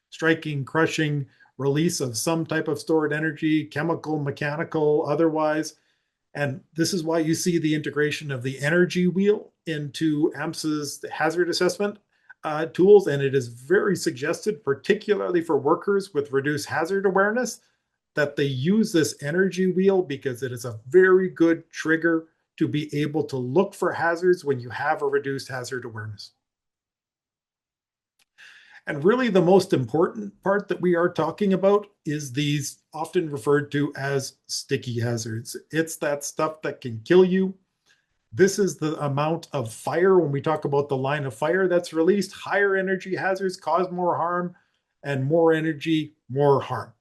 Striking, crushing, release of some type of stored energy, chemical, mechanical, otherwise. And this is why you see the integration of the energy wheel into AMSA's hazard assessment tools. And it is very suggested, particularly for workers with reduced hazard awareness, that they use this energy wheel because it is a very good trigger to be able to look for hazards when you have a reduced hazard awareness. And really the most important part that we are talking about is these often referred to as sticky hazards. It's that stuff that can kill you. This is the amount of fire when we talk about the line of fire that's released. Higher energy hazards cause more harm, and more energy, more harm.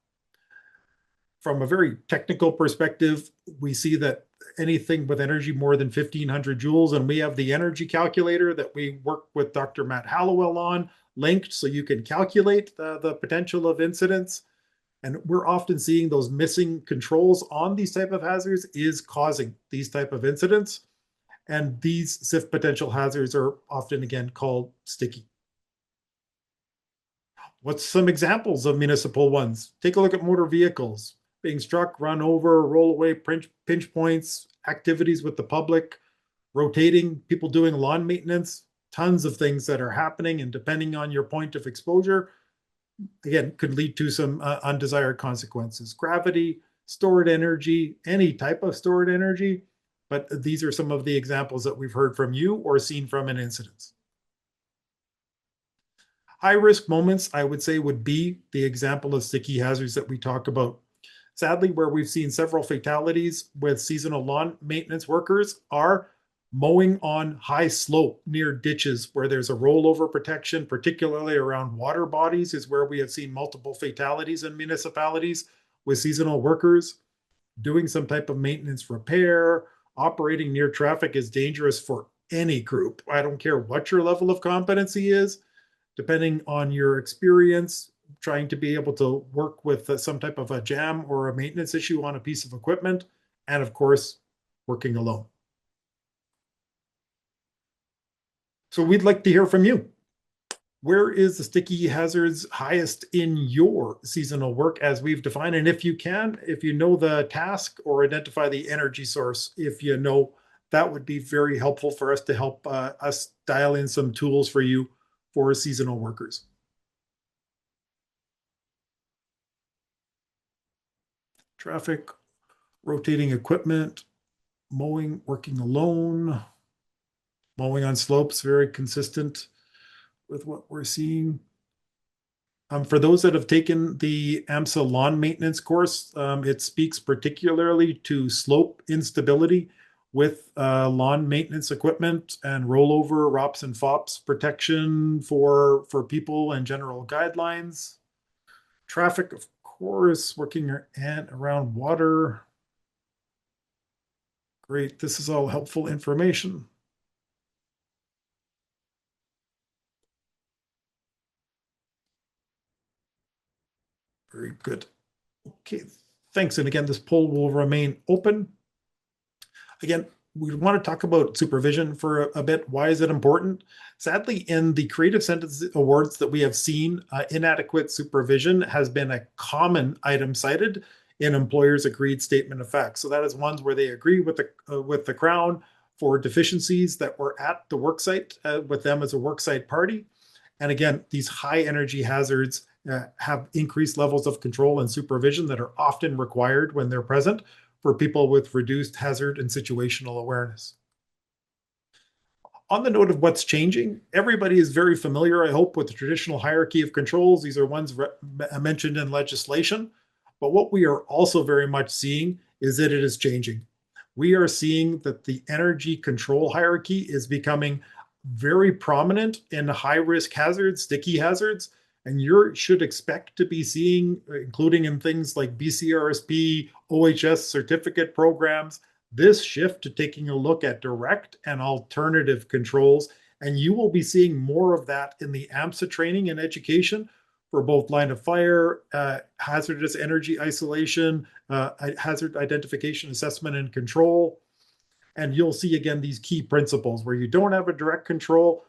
From a very technical perspective, we see that anything with energy more than 1,500 joules, and we have the energy calculator that we work with Dr. Matt Hallowell on, linked so you can calculate the potential of incidents. And we're often seeing those missing controls on these type of hazards is causing these type of incidents. And these SIF potential hazards are often, again, called sticky. What's some examples of municipal ones? Take a look at motor vehicles being struck, run over, roll away, pinch points, activities with the public, rotating, people doing lawn maintenance, tons of things that are happening. And depending on your point of exposure, again, could lead to some undesired consequences. Gravity, stored energy, any type of stored energy. But these are some of the examples that we've heard from you or seen from an incident. High risk moments, I would say, would be the example of sticky hazards that we talk about. Sadly, where we've seen several fatalities with seasonal lawn maintenance workers are mowing on high slope near ditches where there's a rollover protection, particularly around water bodies, is where we have seen multiple fatalities in municipalities with seasonal workers. Doing some type of maintenance repair, operating near traffic is dangerous for any group. I don't care what your level of competency is, depending on your experience, trying to be able to work with some type of a jam or a maintenance issue on a piece of equipment, and of course, working alone. So we'd like to hear from you. Where is the sticky hazards highest in your seasonal work as we've defined? And if you can, if you know the task or identify the energy source, if you know, that would be very helpful for us to help us dial in some tools for you for seasonal workers. Traffic, rotating equipment, mowing, working alone, mowing on slopes, very consistent with what we're seeing. For those that have taken the AMSA lawn maintenance course, it speaks particularly to slope instability with lawn maintenance equipment and rollover, ROPS and FOPS protection for people and general guidelines. Traffic, of course, working around water. Great, this is all helpful information. Very good. Okay, thanks. And again, this poll will remain open. Again, we want to talk about supervision for a bit. Why is it important? Sadly, in the Creative Sentence Awards that we have seen, inadequate supervision has been a common item cited in employers' agreed statement of facts. So that is ones where they agree with the Crown for deficiencies that were at the worksite with them as a worksite party. And again, these high energy hazards have increased levels of control and supervision that are often required when they're present for people with reduced hazard and situational awareness. On the note of what's changing, everybody is very familiar, I hope, with the traditional hierarchy of controls. These are ones mentioned in legislation. But what we are also very much seeing is that it is changing. We are seeing that the energy control hierarchy is becoming very prominent in high-risk hazards, sticky hazards, and you should expect to be seeing, including in things like BCRSP, OHS certificate programs, this shift to taking a look at direct and alternative controls. And you will be seeing more of that in the AMSA training and education for both line of fire, hazardous energy isolation, hazard identification, assessment, and control. And you'll see again these key principles where you don't have a direct control,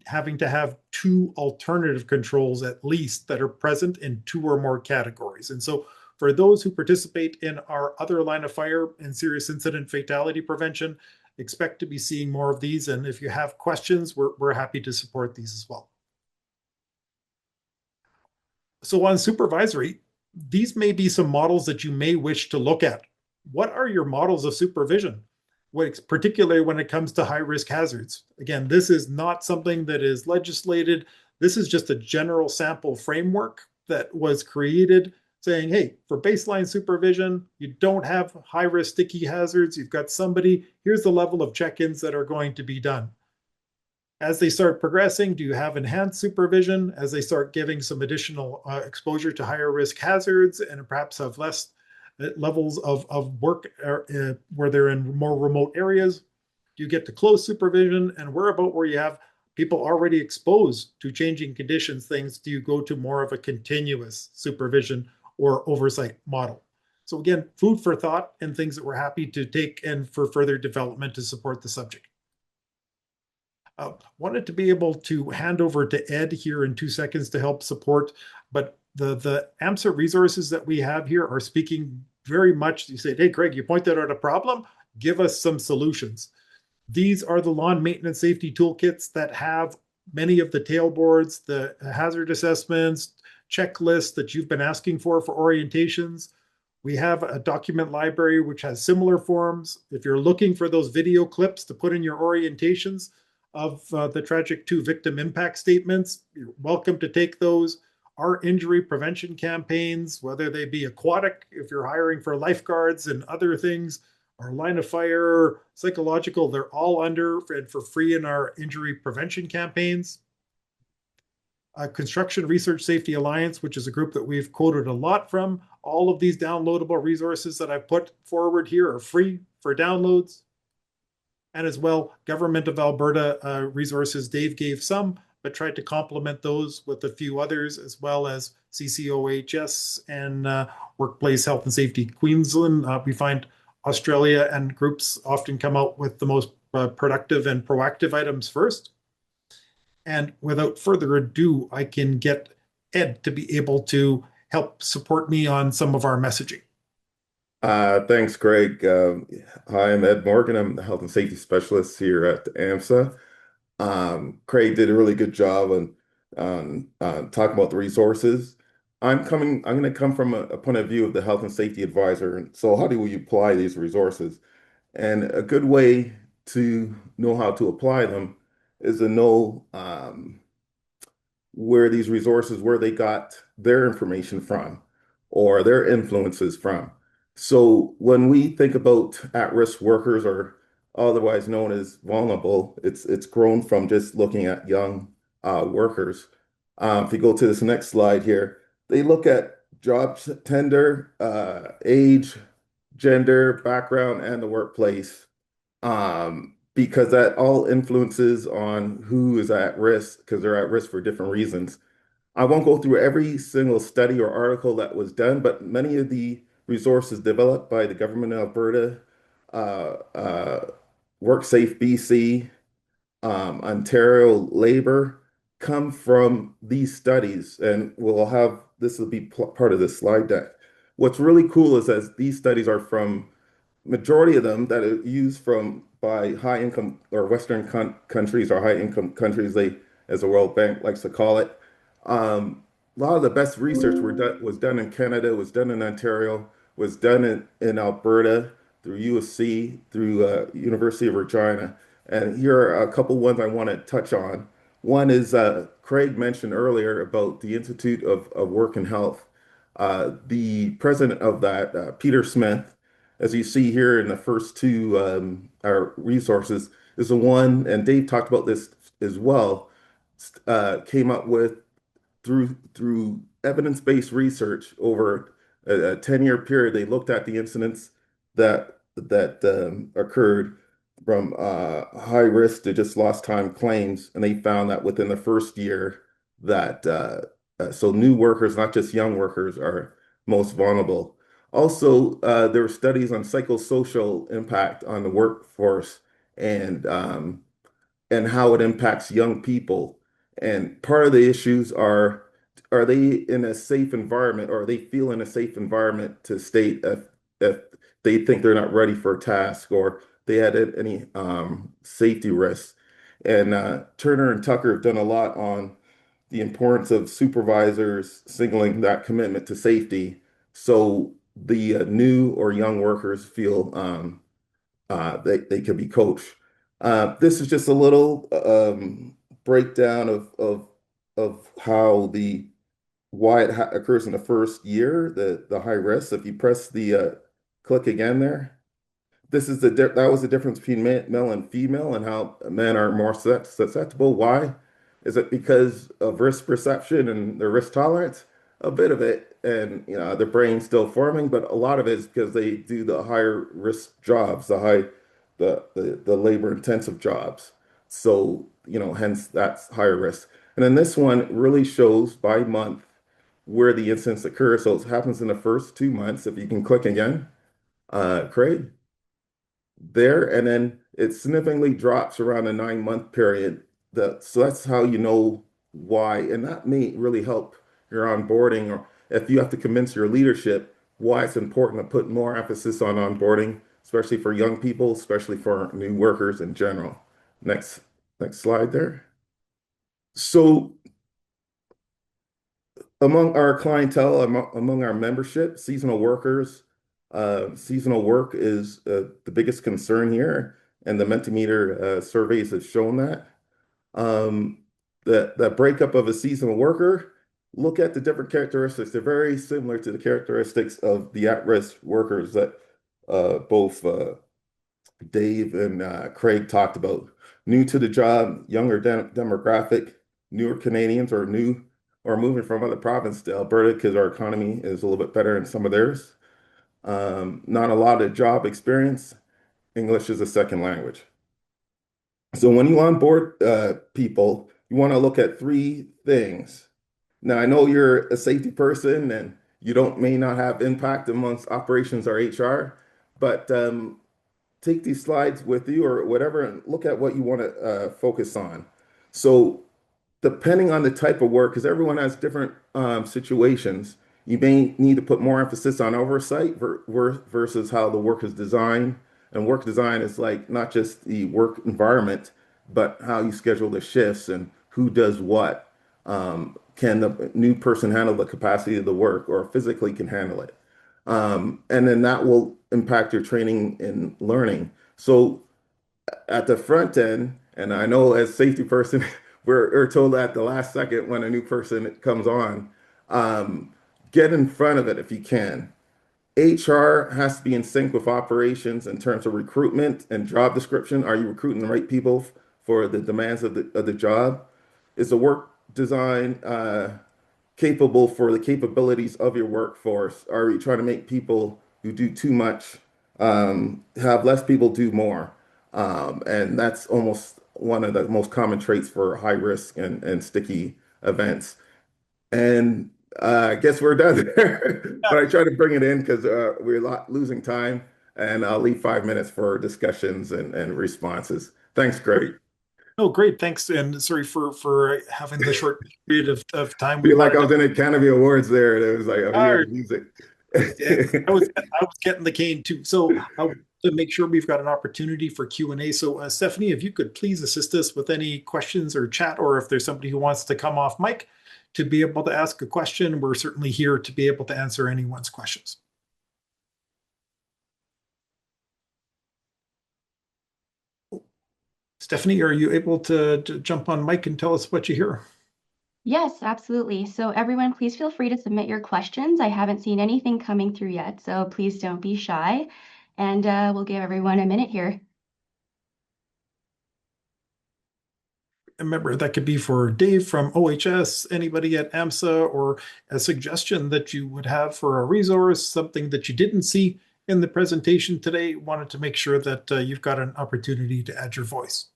having to have two alternative controls at least that are present in two or more categories. And so for those who participate in our other line of fire and serious incident fatality prevention, expect to be seeing more of these. And if you have questions, we're happy to support these as well. So on supervisory, these may be some models that you may wish to look at. What are your models of supervision? Particularly when it comes to high-risk hazards. Again, this is not something that is legislated. This is just a general sample framework that was created saying, hey, for baseline supervision, you don't have high-risk sticky hazards. You've got somebody, here's the level of check-ins that are going to be done. As they start progressing, do you have enhanced supervision? As they start giving some additional exposure to higher risk hazards and perhaps have less levels of work where they're in more remote areas, do you get to close supervision? And where you have people already exposed to changing conditions, things, do you go to more of a continuous supervision or oversight model? So again, food for thought and things that we're happy to take and for further development to support the subject. Wanted to be able to hand over to Ed here in 2 seconds to help support, but the AMSA resources that we have here are speaking very much. You say, hey, Craig, you pointed out a problem, give us some solutions. These are the lawn maintenance safety toolkits that have many of the tailboards, the hazard assessments, checklists that you've been asking for orientations. We have a document library which has similar forms. If you're looking for those video clips to put in your orientations of the tragic 2 victim impact statements, you're welcome to take those. Our injury prevention campaigns, whether they be aquatic, if you're hiring for lifeguards and other things, our line of fire, psychological, they're all under and for free in our injury prevention campaigns. Construction Research Safety Alliance, which is a group that we've quoted a lot from. All of these downloadable resources that I've put forward here are free for downloads. And as well, Government of Alberta resources. Dave gave some, but tried to complement those with a few others, as well as CCOHS and Workplace Health and Safety Queensland. We find Australia and groups often come out with the most productive and proactive items first. And without further ado, I can get Ed to be able to help support me on some of our messaging. Thanks, Greg. Hi, I'm Ed Morgan. I'm the Health and Safety Specialist here at AMSA. Craig did a really good job on talking about the resources. I'm going to come from a point of view of the Health and Safety Advisor. And so how do we apply these resources? And a good way to know how to apply them is to know where these resources, where they got their information from or their influences from. So when we think about at-risk workers, or otherwise known as vulnerable, it's grown from just looking at young workers. If you go to this next slide here, they look at job tender, age, gender, background, and the workplace, because that all influences on who is at risk, because they're at risk for different reasons. I won't go through every single study or article that was done, but many of the resources developed by the Government of Alberta, WorkSafe BC, Ontario Labor come from these studies, and this will be part of this slide deck. What's really cool is that these studies are from, majority of them that are used by high income or Western countries or high income countries. They as the World Bank likes to call it. A lot of the best research was done in Canada, was done in Ontario, was done in Alberta through USC, through University of Regina. And here are a couple ones I want to touch on. One is Craig mentioned earlier about the Institute of Work and Health. The president of that, Peter Smith, as you see here in the first two our resources, is the one, and Dave talked about this as well, came up with through evidence-based research over a 10-year period. They looked at the incidents that occurred from high risk to just lost time claims, and they found that within the first year that so new workers, not just young workers, are most vulnerable. Also, there were studies on psychosocial impact on the workforce and how it impacts young people. And part of the issues are they in a safe environment, or are they feel in a safe environment to state if they think they're not ready for a task, or they had any safety risks. And Turner and Tucker have done a lot on the importance of supervisors signaling that commitment to safety, so the new or young workers feel they can be coached. This is just a little breakdown of how why it occurs in the first year, the high risk. If you press the click again there, this is that was the difference between male and female, and how men are more susceptible. Why? Is it because of risk perception and their risk tolerance? A bit of it, and their brain's still forming, but a lot of it is because they do the higher risk jobs, the labor intensive jobs. So hence that's higher risk. And then this one really shows by month where the incidents occur. So it happens in the first 2 months. If you can click again, Craig, there, and then it significantly drops around a 9-month period. So that's how you know why, and that may really help your onboarding, or if you have to convince your leadership why it's important to put more emphasis on onboarding, especially for young people, especially for new workers in general. Next slide there. So among our clientele, among our membership, seasonal workers, seasonal work is the biggest concern here, and the Mentimeter surveys have shown that. The breakup of a seasonal worker, look at the different characteristics. They're very similar to the characteristics of the at-risk workers that both Dave and Craig talked about. New to the job, younger demographic, newer Canadians, or moving from other provinces to Alberta because our economy is a little bit better than some of theirs. Not a lot of job experience. English is a second language. So when you onboard people, you want to look at 3 things. Now, I know you're a safety person and you may not have impact amongst operations or HR, but take these slides with you or whatever and look at what you want to focus on. So depending on the type of work, because everyone has different situations, you may need to put more emphasis on oversight versus how the work is designed. And work design is like not just the work environment, but how you schedule the shifts and who does what. Can the new person handle the capacity of the work, or physically can handle it? And then that will impact your training and learning. So at the front end, and I know as safety person, we're told at the last second when a new person comes on, get in front of it if you can. HR has to be in sync with operations in terms of recruitment and job description. Are you recruiting the right people for the demands of the job? Is the work design capable for the capabilities of your workforce? Are you trying to make people who do too much have less people do more? And that's almost one of the most common traits for high risk and sticky events. And I guess we're done there, but I try to bring it in because we're losing time, and I'll leave 5 minutes for discussions and responses. Thanks, Greg. Oh, great. Thanks. And sorry for having the short period of time. Feel like I was in Academy Awards there. It was like, I'm here to music. I was getting the cane too. So to make sure we've got an opportunity for Q&A. So Stephanie, if you could please assist us with any questions or chat, or if there's somebody who wants to come off mic to be able to ask a question, we're certainly here to be able to answer anyone's questions. Stephanie, are you able to jump on mic and tell us what you hear? Yes, absolutely. So everyone, please feel free to submit your questions. I haven't seen anything coming through yet, so please don't be shy. And we'll give everyone a minute here. Remember, that could be for Dave from OHS, anybody at AMSA, or a suggestion that you would have for a resource, something that you didn't see in the presentation today. Wanted to make sure that you've got an opportunity to add your voice.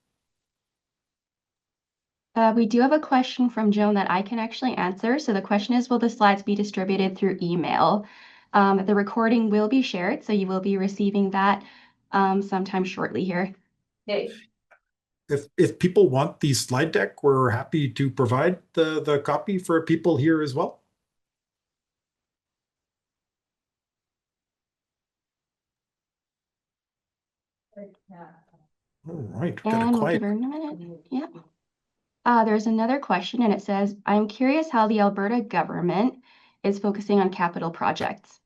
We do have a question from Joan that I can actually answer. So the question is, will the slides be distributed through email? The recording will be shared, so you will be receiving that sometime shortly here. Okay. If people want the slide deck, we're happy to provide the copy for people here as well. All right, we've got a And we'll quiet. give her a minute. Yeah. There's another question, and it says, I'm curious how the Alberta government is focusing on capital projects.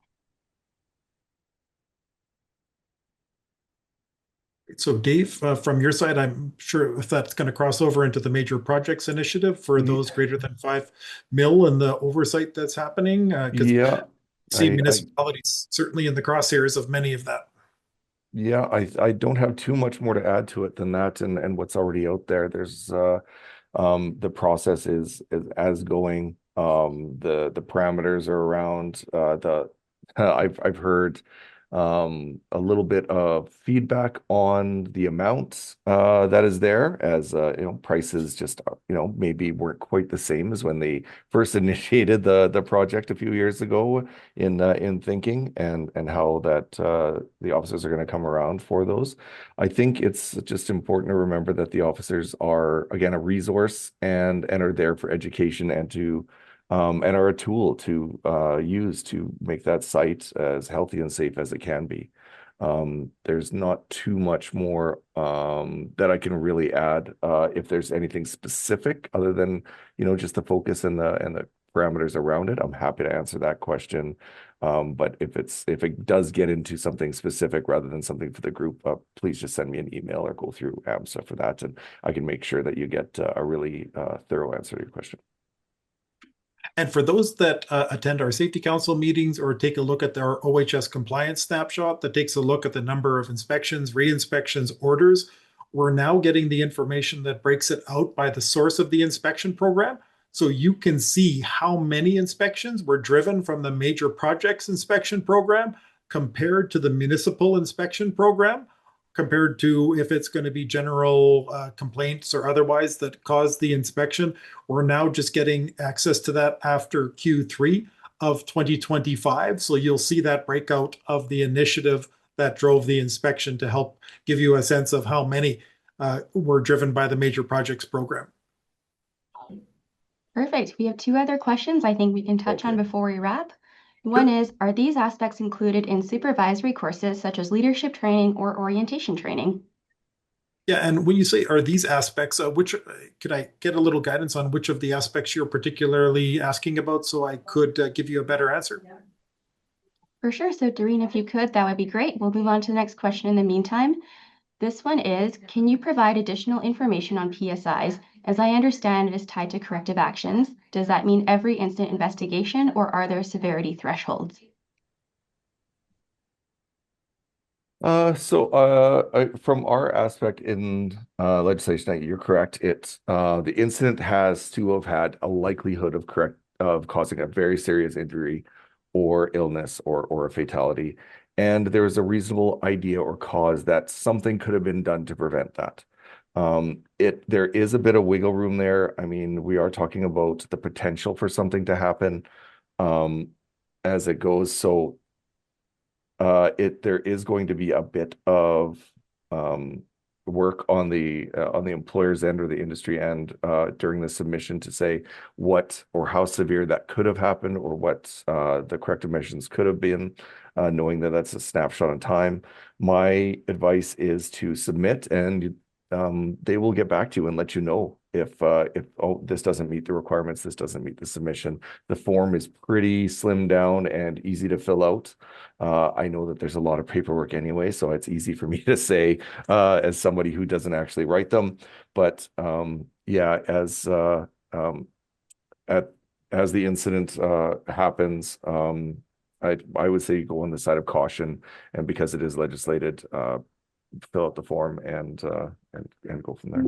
So Dave, from your side, I'm sure if that's going to cross over into the major projects initiative for those greater than 5 mil and the oversight that's happening. Yeah, See I municipalities certainly in the crosshairs of many of that. yeah, I don't have too much more to add to it than that, and what's already out there. There's the process is as going. The parameters are around. I've heard a little bit of feedback on the amount that is there, as prices just maybe weren't quite the same as when they first initiated the project a few years ago in thinking, and how that the officers are going to come around for those. I think it's just important to remember that the officers are, again, a resource and are there for education and to and are a tool to use to make that site as healthy and safe as it can be. There's not too much more that I can really add. If there's anything specific other than just the focus and the parameters around it, I'm happy to answer that question. But if it does get into something specific rather than something for the group, please just send me an email or go through AMSA for that, and I can make sure that you get a really thorough answer to your question. And for those that attend our safety council meetings or take a look at our OHS compliance snapshot that takes a look at the number of inspections, re-inspections, orders, we're now getting the information that breaks it out by the source of the inspection program. So you can see how many inspections were driven from the major projects inspection program compared to the municipal inspection program, compared to if it's going to be general complaints or otherwise that cause the inspection. We're now just getting access to that after Q3 of 2025. So you'll see that breakout of the initiative that drove the inspection to help give you a sense of how many were driven by the major projects program. Perfect. We have 2 other questions I think we can touch on before we wrap. One is, are these aspects included in supervisory courses such as leadership training or orientation training? Yeah, and when you say are these aspects, which could I get a little guidance on which of the aspects you're particularly asking about so I could give you a better answer? For sure. So Doreen, if you could, that would be great. We'll move on to the next question in the meantime. This one is, can you provide additional information on PSIs? As I understand, it is tied to corrective actions. Does that mean every instant investigation, or are there severity thresholds? From our aspect in legislation, you're correct. It's the incident has to have had a likelihood of causing a very serious injury or illness or a fatality, and there is a reasonable idea or cause that something could have been done to prevent that. There is a bit of wiggle room there. I mean, we are talking about the potential for something to happen as it goes. So there is going to be a bit of work on the employer's end or the industry end during the submission to say what or how severe that could have happened or what the corrective measures could have been, knowing that that's a snapshot in time. My advice is to submit, and they will get back to you and let you know if oh, this doesn't meet the requirements, this doesn't meet the submission. The form is pretty slimmed down and easy to fill out. I know that there's a lot of paperwork anyway, so it's easy for me to say as somebody who doesn't actually write them. But yeah, as the incident happens, I would say go on the side of caution, and because it is legislated, fill out the form and go from there.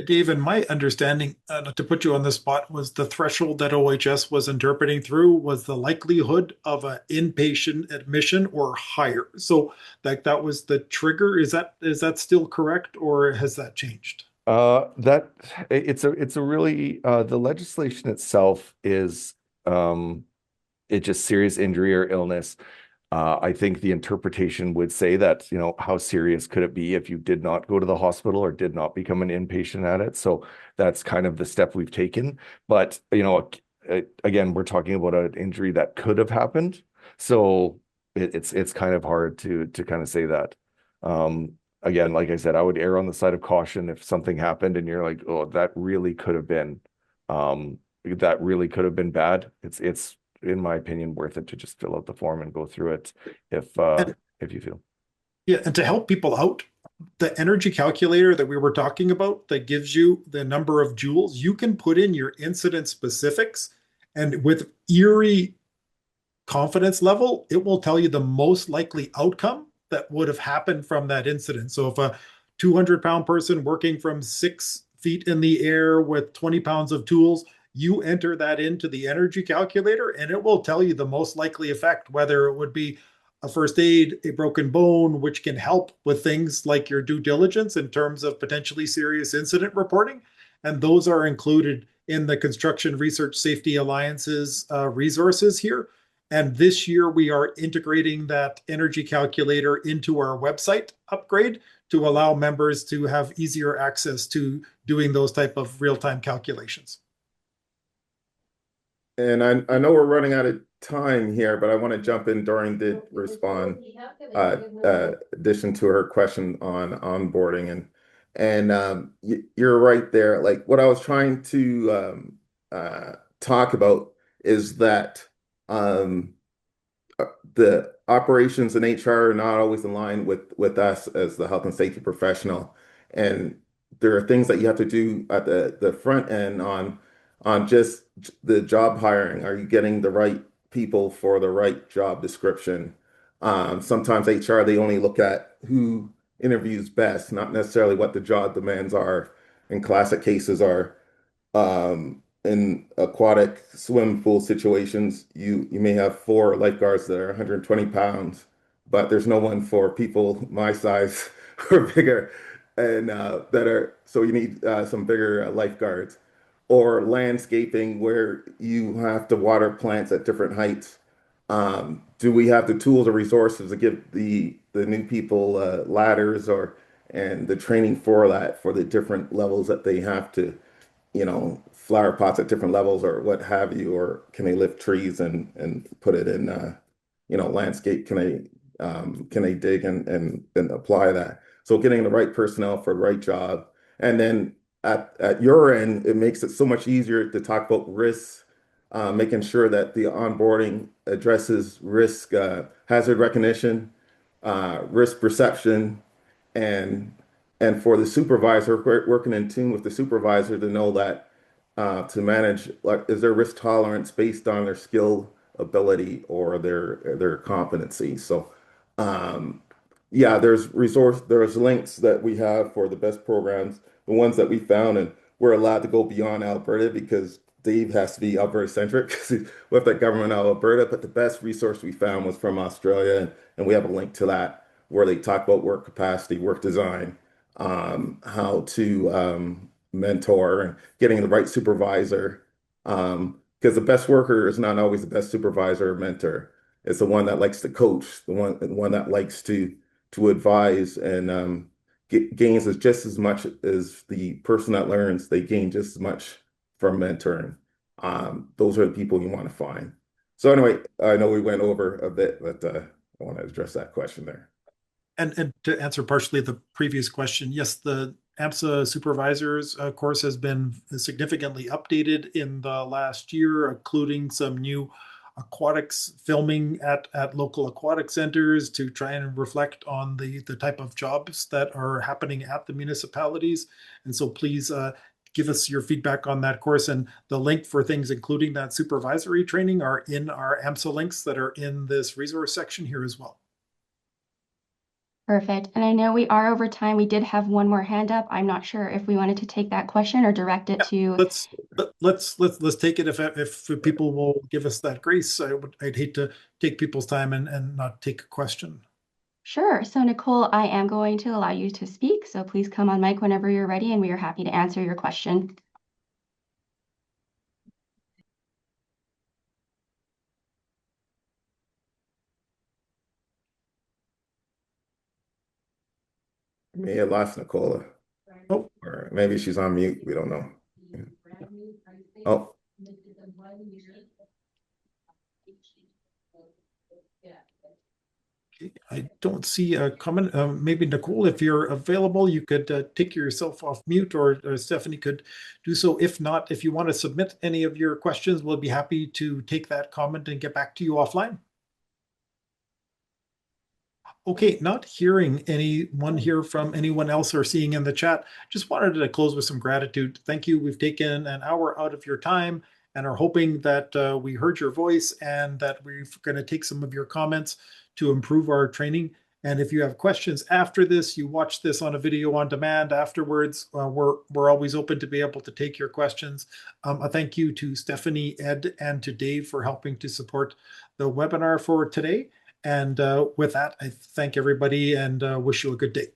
Dave, in my understanding, not to put you on the spot, was the threshold that OHS was interpreting through was the likelihood of an inpatient admission or higher. So that was the trigger. Is that still correct, or has that changed? That it's a really the legislation itself is it's just serious injury or illness. I think the interpretation would say that, how serious could it be if you did not go to the hospital or did not become an inpatient at it? So that's kind of the step we've taken. But, again, we're talking about an injury that could have happened. So it's kind of hard to kind of say that. Again, like I said, I would err on the side of caution if something happened and you're like, oh, that really could have been bad. It's in my opinion, worth it to just fill out the form and go through it if you feel. Yeah, and to help people out, the energy calculator that we were talking about that gives you the number of joules, you can put in your incident specifics, and with eerie confidence level, it will tell you the most likely outcome that would have happened from that incident. So if a 200-pound person working from 6 feet in the air with 20 pounds of tools, you enter that into the energy calculator and it will tell you the most likely effect, whether it would be a first aid, a broken bone, which can help with things like your due diligence in terms of potentially serious incident reporting. And those are included in the Construction Research Safety Alliance's resources here. And this year we are integrating that energy calculator into our website upgrade to allow members to have easier access to doing those type of real-time calculations. And I know we're running out of time here, but I want to jump in during the respond addition to her question on onboarding, and you're right there. Like what I was trying to talk about is that the operations and HR are not always in line with us as the health and safety professional, and there are things that you have to do at the front end on just the job hiring. Are you getting the right people for the right job description? Sometimes HR, they only look at who interviews best, not necessarily what the job demands are. In classic cases are in aquatic swim pool situations, you may have 4 lifeguards that are 120 pounds, but there's no one for people my size or bigger, and so you need some bigger lifeguards. Or landscaping where you have to water plants at different heights. Do we have the tools or resources to give the new people ladders and the training for that, for the different levels that they have to, flower pots at different levels or what have you, or can they lift trees and put it in, landscape? Can they dig and apply that? So getting the right personnel for the right job. And then at your end, it makes it so much easier to talk about risks, making sure that the onboarding addresses risk, hazard recognition, risk perception, and for the supervisor, working in tune with the supervisor to know that to manage, like, is there risk tolerance based on their skill, ability, or their competency. So yeah, there's links that we have for the best programs, the ones that we found, and we're allowed to go beyond Alberta because Dave has to be Alberta centric because with the Government of Alberta. But the best resource we found was from Australia, and we have a link to that where they talk about work capacity, work design, how to mentor, and getting the right supervisor. Because the best worker is not always the best supervisor or mentor. It's the one that likes to coach, the one that likes to advise and gains is just as much as the person that learns. They gain just as much from mentoring. Those are the people you want to find. So anyway, I know we went over a bit, but I want to address that question there. And to answer partially the previous question, yes, the AMSA supervisors course has been significantly updated in the last year, including some new aquatics filming at local aquatic centers to try and reflect on the type of jobs that are happening at the municipalities. And so please give us your feedback on that course, and the link for things including that supervisory training are in our AMSA links that are in this resource section here as well. Perfect. And I know we are over time. We did have one more hand up. I'm not sure if we wanted to take that question or direct it to. Let's take it if people will give us that grace. I'd hate to take people's time and not take a question. Sure. So Nicole, I am going to allow you to speak. So please come on mic whenever you're ready, and we are happy to answer your question. May have lost Nicola. Oh, or maybe she's on mute. We don't know. Oh. I don't see a comment. Maybe Nicole, if you're available, you could take yourself off mute, or Stephanie could do so. If not, if you want to submit any of your questions, we'll be happy to take that comment and get back to you offline. Okay, not hearing anyone here from anyone else or seeing in the chat. Just wanted to close with some gratitude. Thank you. We've taken an hour out of your time and are hoping that we heard your voice and that we're going to take some of your comments to improve our training. And if you have questions after this, you watch this on a video on demand afterwards, we're always open to be able to take your questions. A thank you to Stephanie, Ed, and to Dave for helping to support the webinar for today. And with that, I thank everybody and wish you a good day.